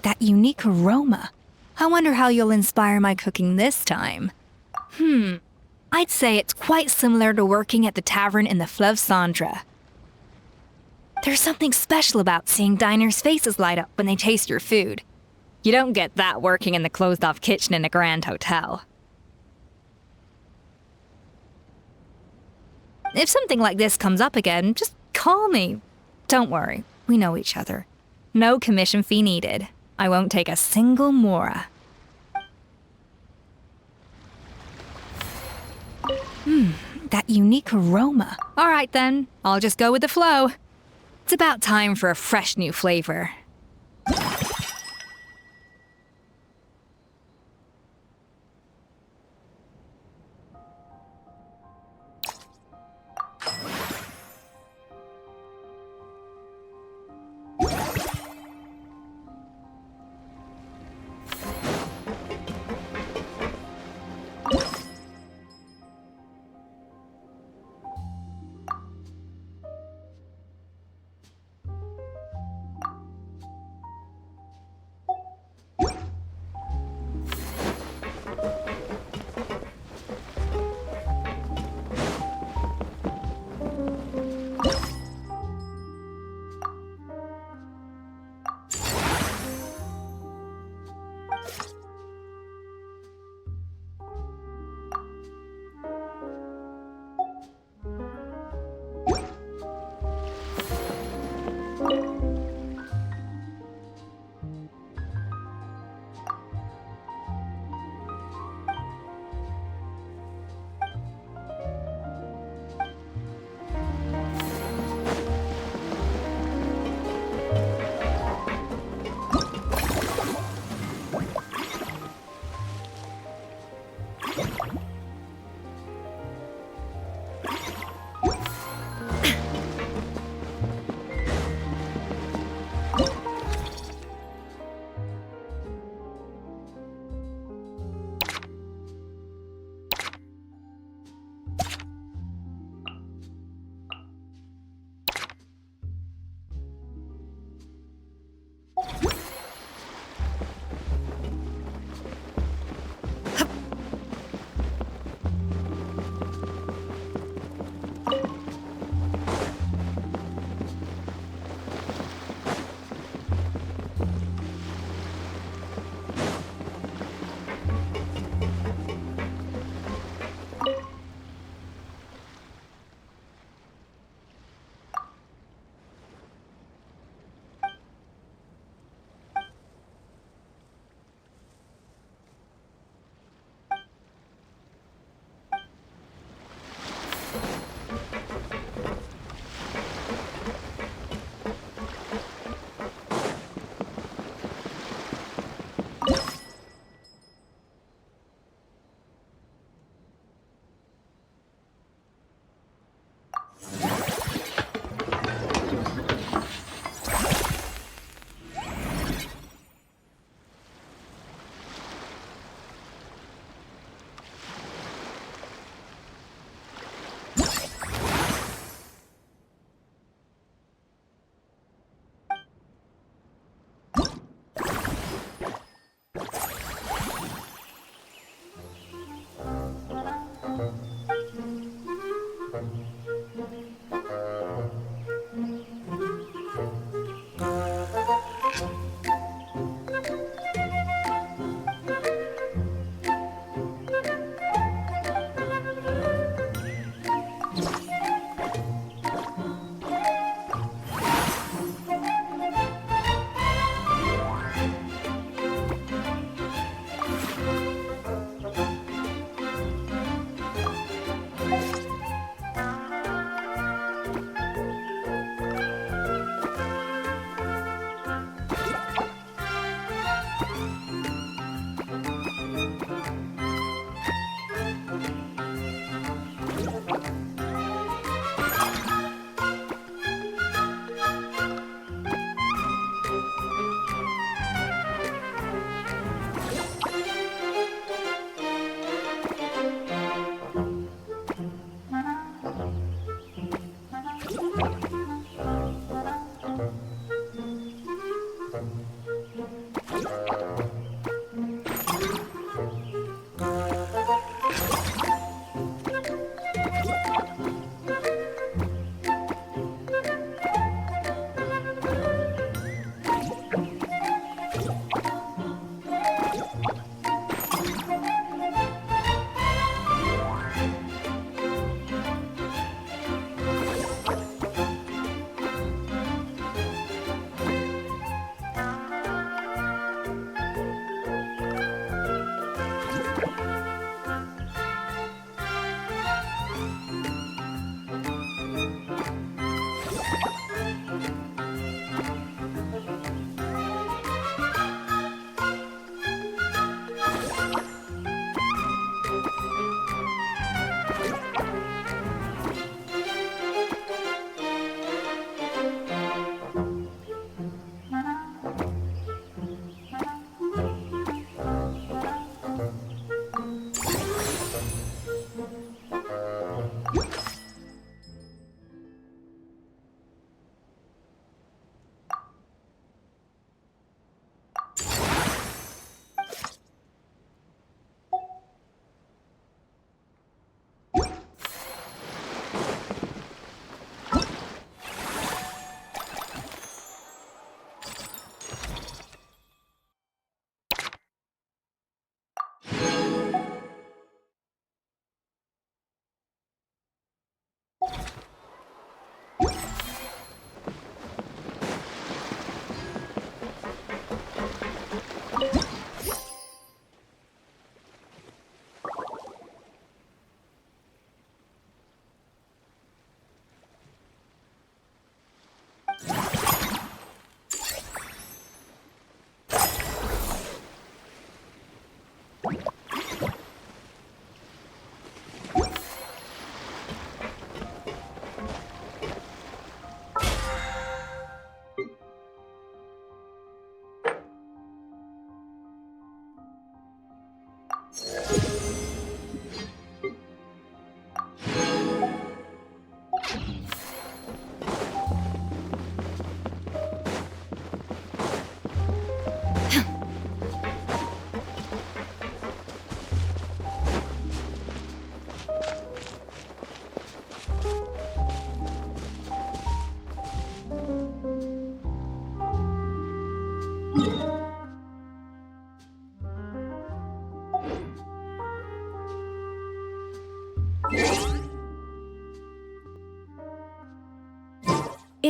That unique aroma. I wonder how you'll inspire my cooking this time. I'd say it's quite similar to working at the tavern in the Fleuve Cendre. There's something special about seeing diners' faces light up when they taste your food. You don't get that working in the closed-off kitchen in a grand hotel. If something like this comes up again, just call me. Don't worry, we know each other. No commission fee needed. I won't take a single mora. That unique aroma. All right then, I'll just go with the flow. It's about time for a fresh new flavor.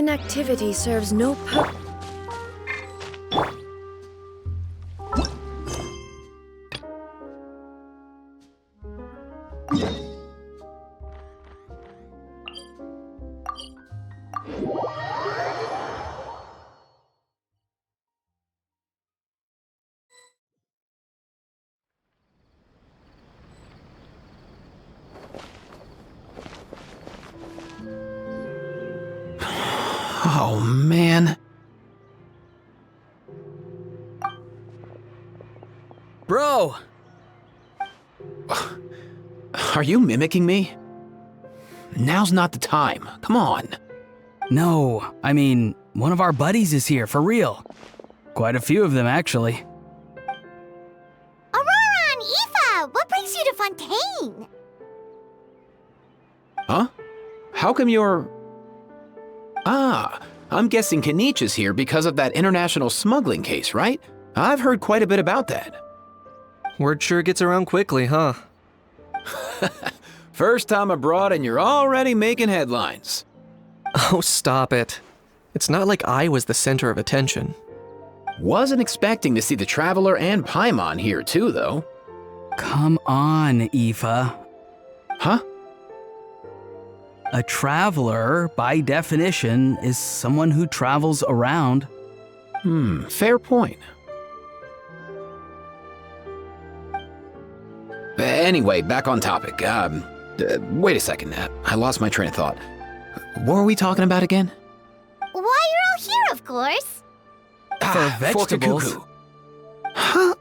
inactivity serves no purpose. Oh, man. Bro! Are you mimicking me? Now's not the time. Come on. No, I mean, one of our buddies is here, for real. Quite a few of them, actually. Aurora and Aoife, what brings you to Fontaine? Huh? How come you're... Ah, I'm guessing Kanich is here because of that international smuggling case, right? I've heard quite a bit about that. Word sure gets around quickly, huh? First time abroad and you're already making headlines. Oh, stop it. It's not like I was the center of attention. Wasn't expecting to see the Traveler and Paimon here too, though. Come on, Aoife. Huh? A traveler, by definition, is someone who travels around. Fair point. Anyway, back on topic. Wait a second. I lost my train of thought. What were we talking about again? Why, you're all here, of course. For vegetables. Kikuku.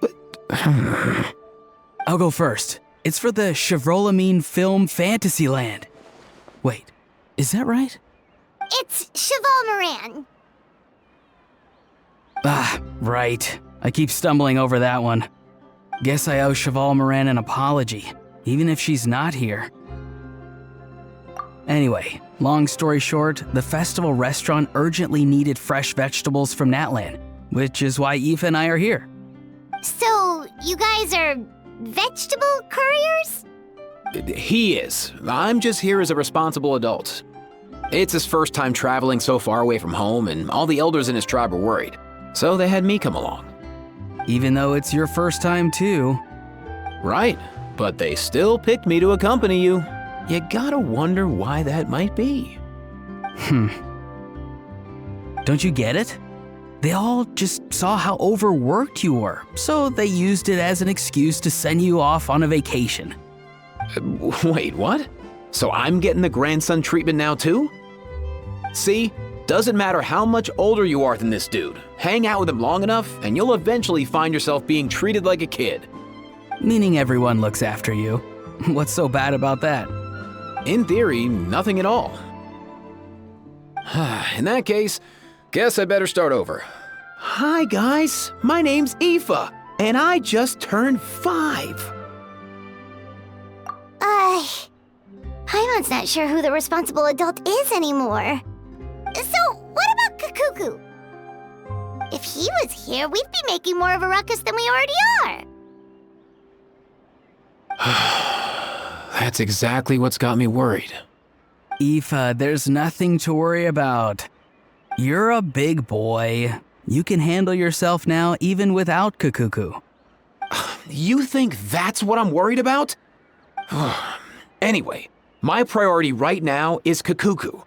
Huh? I'll go first. It's for the Chevrolamine Film Fantasyland. Wait, is that right? It's Cheval Moran. Ah, right. I keep stumbling over that one. Guess I owe Cheval Moran an apology, even if she's not here. Anyway, long story short, the festival restaurant urgently needed fresh vegetables from Natlan, which is why Aoife and I are here. So, you guys are vegetable couriers? He is. I'm just here as a responsible adult. It's his first time traveling so far away from home, and all the elders in his tribe were worried. So they had me come along. Even though it's your first time too. Right, but they still picked me to accompany you. You gotta wonder why that might be. Don't you get it? They all just saw how overworked you were, so they used it as an excuse to send you off on a vacation. Wait, what? So I'm getting the grandson treatment now too? See? Doesn't matter how much older you are than this dude. Hang out with him long enough, and you'll eventually find yourself being treated like a kid. Meaning everyone looks after you. What's so bad about that? In theory, nothing at all. In that case, guess I better start over. Hi guys, my name's Aoife, and I just turned 5. Paimon's not sure who the responsible adult is anymore. So, what about Kikuku? If he was here, we'd be making more of a ruckus than we already are. That's exactly what's got me worried. Aoife, there's nothing to worry about. You're a big boy. You can handle yourself now even without Kikuku. You think that's what I'm worried about? Anyway, my priority right now is Kikuku.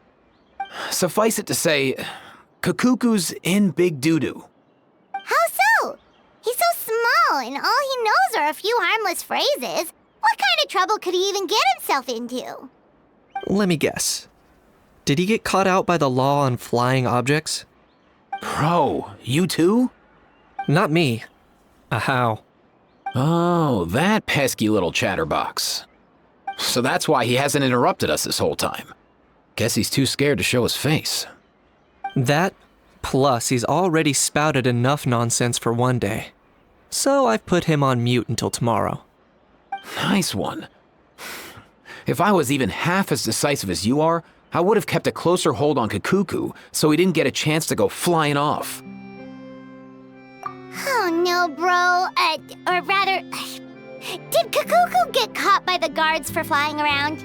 Suffice it to say, Kikuku's in big doo-doo. How so? He's so small, and all he knows are a few harmless phrases. What kind of trouble could he even get himself into? Let me guess. Did he get caught out by the law on flying objects? Bro, you too? Not me. How? Oh, that pesky little chatterbox. So that's why he hasn't interrupted us this whole time. Guess he's too scared to show his face. That, plus he's already spouted enough nonsense for one day. So I've put him on mute until tomorrow. Nice one. If I was even half as decisive as you are, I would have kept a closer hold on Kikuku so he didn't get a chance to go flying off. Oh no, bro. Or rather, did Kikuku get caught by the guards for flying around?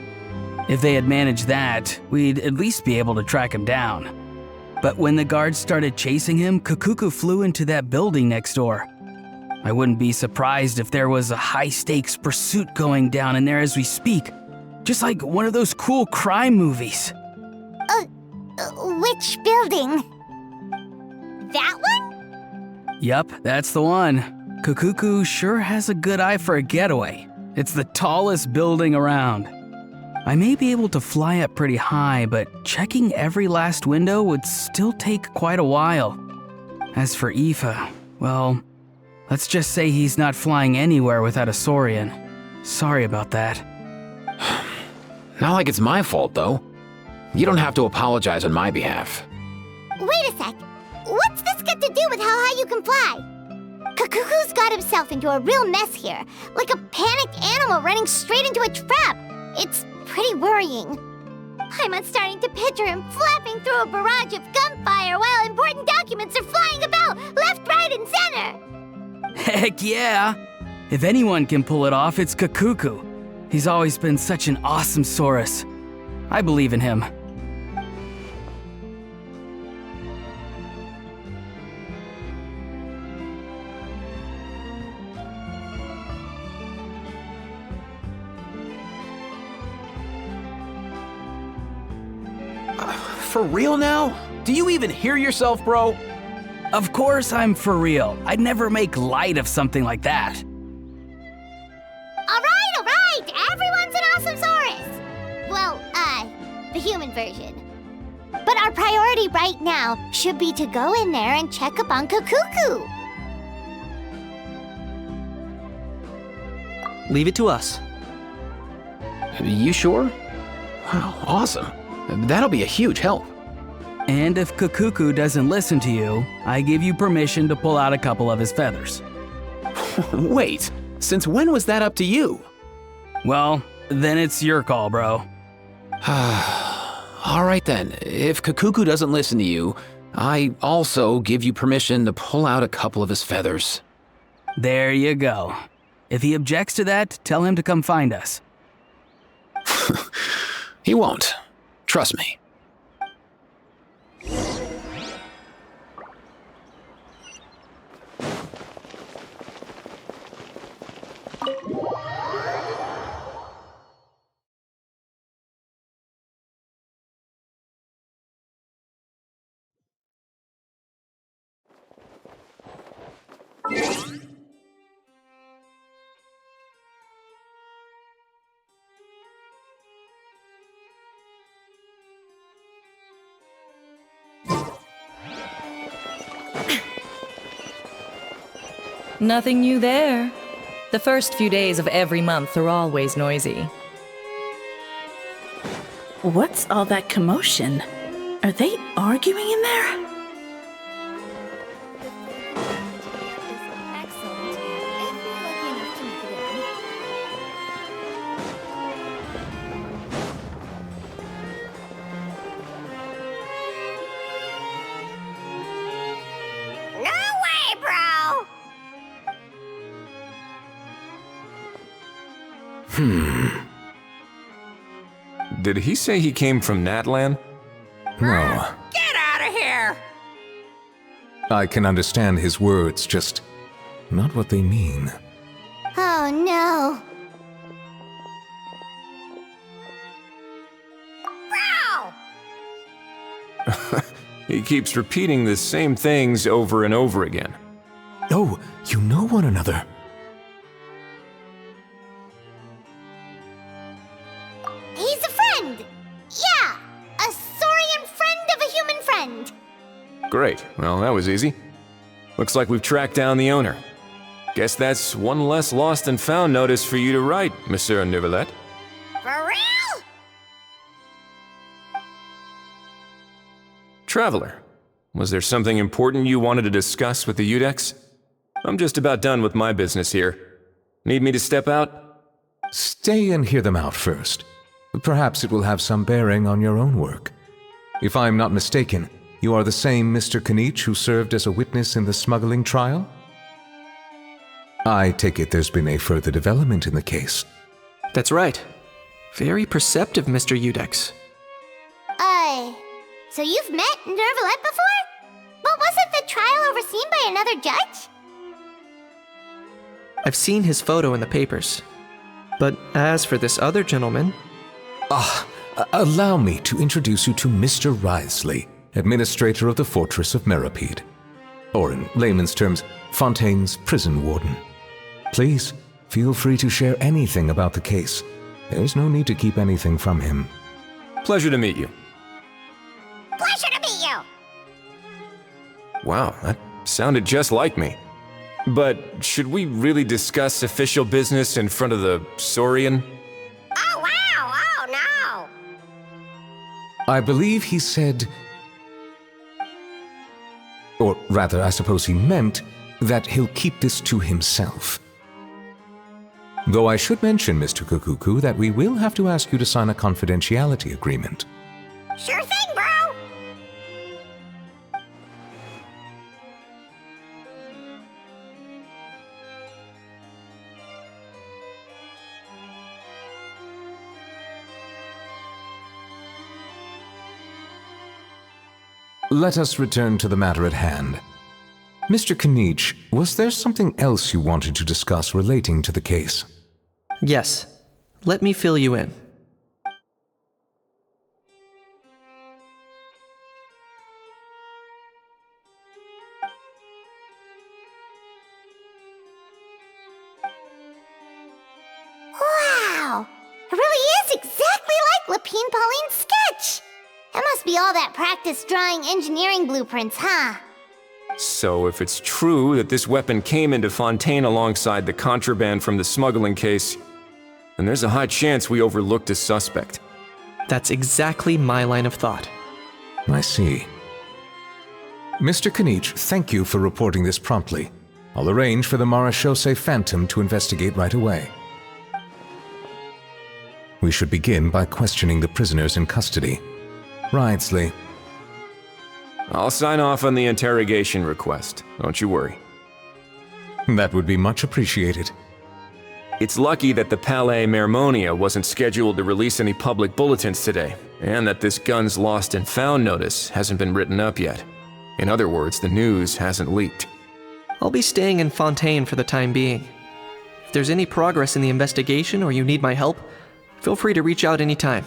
If they had managed that, we'd at least be able to track him down. But when the guards started chasing him, Kakuku flew into that building next door. I wouldn't be surprised if there was a high-stakes pursuit going down in there as we speak. Just like one of those cool crime movies. Which building? That one? Yup, that's the one. Kakuku sure has a good eye for a getaway. It's the tallest building around. I may be able to fly up pretty high, but checking every last window would still take quite a while. As for Aoife, well, let's just say he's not flying anywhere without a Saurian. Sorry about that. Not like it's my fault, though. You don't have to apologize on my behalf. Wait a sec. What's this got to do with how high you can fly? Kakuku's got himself into a real mess here, like a panicked animal running straight into a trap. It's pretty worrying. I'm starting to picture him flapping through a barrage of gunfire while important documents are flying about left, right, and center. Heck yeah! If anyone can pull it off, it's Kakuku. He's always been such an awesome Saurus. I believe in him. For real now? Do you even hear yourself, bro? Of course I'm for real. I'd never make light of something like that. All right! Everyone's an awesome Saurus! Well, the human version. But our priority right now should be to go in there and check up on Kakuku. Leave it to us. You sure? Wow, awesome. That'll be a huge help. And if Kakuku doesn't listen to you, I give you permission to pull out a couple of his feathers. Wait, since when was that up to you? Well, then it's your call, bro. All right then, if Kakuku doesn't listen to you, I also give you permission to pull out a couple of his feathers. There you go. If he objects to that, tell him to come find us. He won't. Trust me. Nothing new there. The first few days of every month are always noisy. What's all that commotion? Are they arguing in there? Did he say he came from Natlan? No. Get out of here! I can understand his words, just not what they mean. Oh no. Bro! He keeps repeating the same things over and over again. Oh, you know one another. He's a friend! Yeah! A Saurian friend of a human friend! Great. Well, that was easy. Looks like we've tracked down the owner. Guess that's one less lost and found notice for you to write, Monsieur Neuvillette. For real? Traveler, was there something important you wanted to discuss with the Udex? I'm just about done with my business here. Need me to step out? Stay and hear them out first. Perhaps it will have some bearing on your own work. If I'm not mistaken, you are the same Mr. Kanich who served as a witness in the smuggling trial? I take it there's been a further development in the case. That's right. Very perceptive, Mr. Udex. So you've met Nervalette before? But wasn't the trial overseen by another judge? I've seen his photo in the papers. But as for this other gentleman... Allow me to introduce you to Mr. Wriothesley, administrator of the Fortress of Meripede. Or in layman's terms, Fontaine's prison warden. Please, feel free to share anything about the case. There's no need to keep anything from him. Pleasure to meet you. Pleasure to meet you! Wow, that sounded just like me. But should we really discuss official business in front of the Saurian? Oh, wow! Oh, no! I believe he said... Or rather, I suppose he meant that he'll keep this to himself. Though I should mention, Mr. Kukuku, that we will have to ask you to sign a confidentiality agreement. Sure thing, bro! Let us return to the matter at hand. Mr. Kanich, was there something else you wanted to discuss relating to the case? Yes. Let me fill you in. Wow! It really is exactly like Lapine Pauline's sketch! That must be all that practice drawing engineering blueprints, huh? So if it's true that this weapon came into Fontaine alongside the contraband from the smuggling case, then there's a high chance we overlooked a suspect. That's exactly my line of thought. I see. Mr. Kanich, thank you for reporting this promptly. I'll arrange for the Marechaussee Phantom to investigate right away. We should begin by questioning the prisoners in custody. Wriothesley. I'll sign off on the interrogation request, don't you worry. That would be much appreciated. It's lucky that the Palais Mermonia wasn't scheduled to release any public bulletins today, and that this guns lost and found notice hasn't been written up yet. In other words, the news hasn't leaked. I'll be staying in Fontaine for the time being. If there's any progress in the investigation or you need my help, feel free to reach out anytime.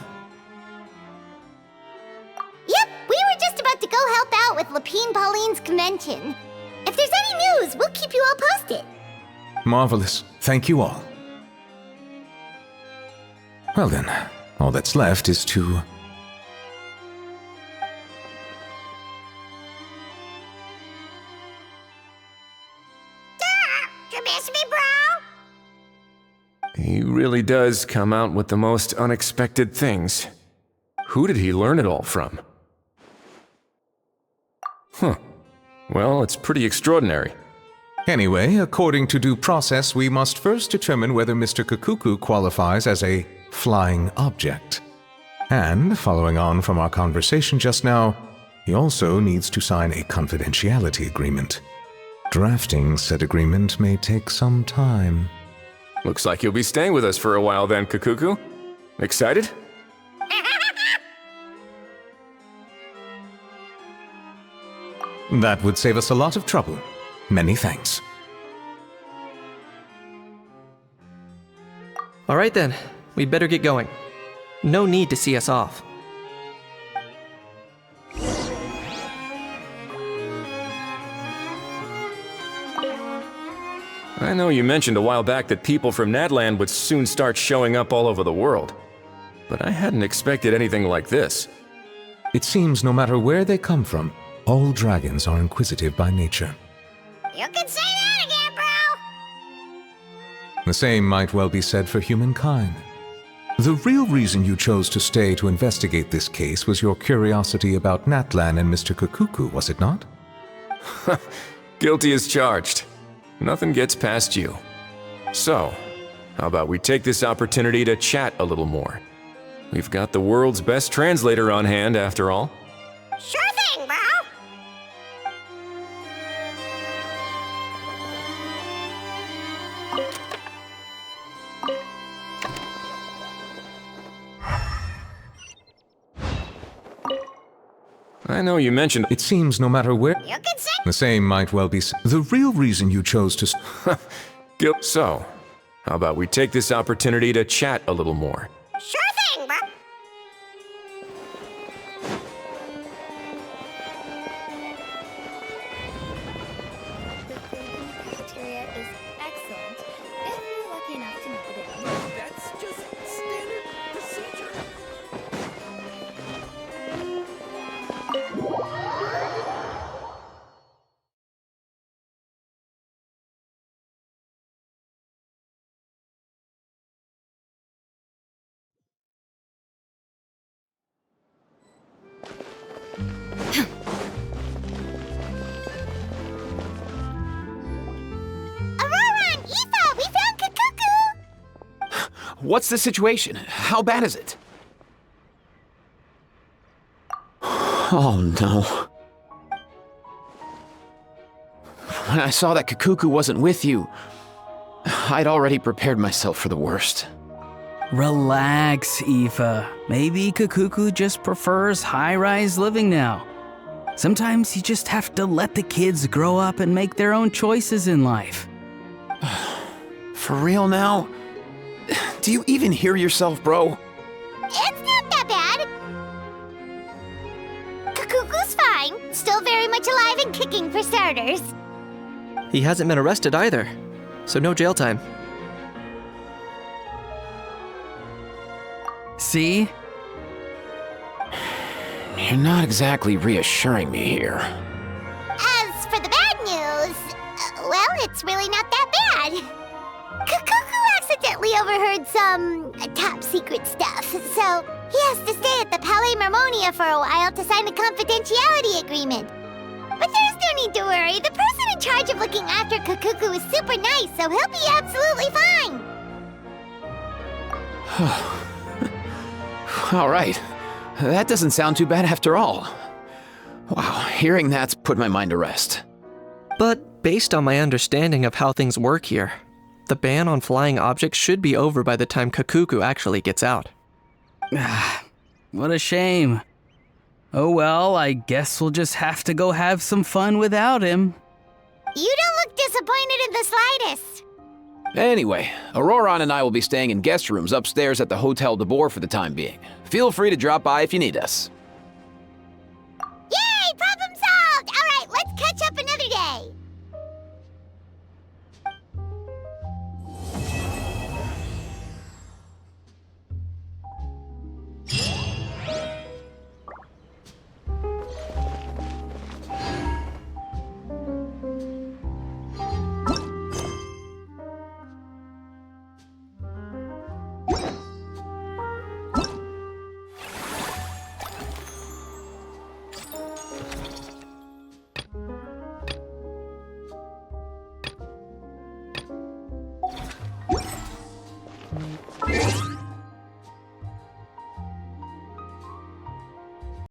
Yep, we were just about to go help out with Lapine Pauline's convention. If there's any news, we'll keep you all posted. Marvelous. Thank you all. Well then, all that's left is to... You miss me, bro? He really does come out with the most unexpected things. Who did he learn it all from? Huh. Well, it's pretty extraordinary. Anyway, according to due process, we must first determine whether Mr. Kukuku qualifies as a flying object. And, following on from our conversation just now, he also needs to sign a confidentiality agreement. Drafting said agreement may take some time. Looks like you'll be staying with us for a while then, Kukuku. Excited? That would save us a lot of trouble. Many thanks. All right then, we'd better get going. No need to see us off. I know you mentioned a while back that people from Nadland would soon start showing up all over the world. But I hadn't expected anything like this. It seems no matter where they come from, all dragons are inquisitive by nature. You can say that again, bro! The same might well be said for humankind. The real reason you chose to stay to investigate this case was your curiosity about Natlan and Mr. Kukuku, was it not? Guilty as charged. Nothing gets past you. So, how about we take this opportunity to chat a little more? We've got the world's best translator on hand, after all. Sure thing, bro! I know you mentioned... It seems no matter where... You can sing. The same might well be... The real reason you chose to... So, how about we take this opportunity to chat a little more? Sure thing, bro. Cafeteria is excellent if you're lucky enough to make it in. That's just standard procedure. Aurora and Aoife, we found Kakuku! What's the situation? How bad is it? Oh no. When I saw that Kakuku wasn't with you, I'd already prepared myself for the worst. Relax, Aoife. Maybe Kakuku just prefers high-rise living now. Sometimes you just have to let the kids grow up and make their own choices in life. For real now? Do you even hear yourself, bro? It's not that bad. Kakuku's fine. Still very much alive and kicking for starters. He hasn't been arrested either, so no jail time. See? You're not exactly reassuring me here. As for the bad news, well, it's really not that bad. Kakuku accidentally overheard some top secret stuff, so he has to stay at the Palais Mermonia for a while to sign a confidentiality agreement. But there's no need to worry. The person in charge of looking after Kakuku is super nice, so he'll be absolutely fine. All right. That doesn't sound too bad after all. Wow, hearing that's put my mind to rest. But based on my understanding of how things work here, the ban on flying objects should be over by the time Kakuku actually gets out. What a shame. Oh well, I guess we'll just have to go have some fun without him. You don't look disappointed in the slightest. Anyway, Aurora and I will be staying in guest rooms upstairs at the Hotel de Boer for the time being. Feel free to drop by if you need us.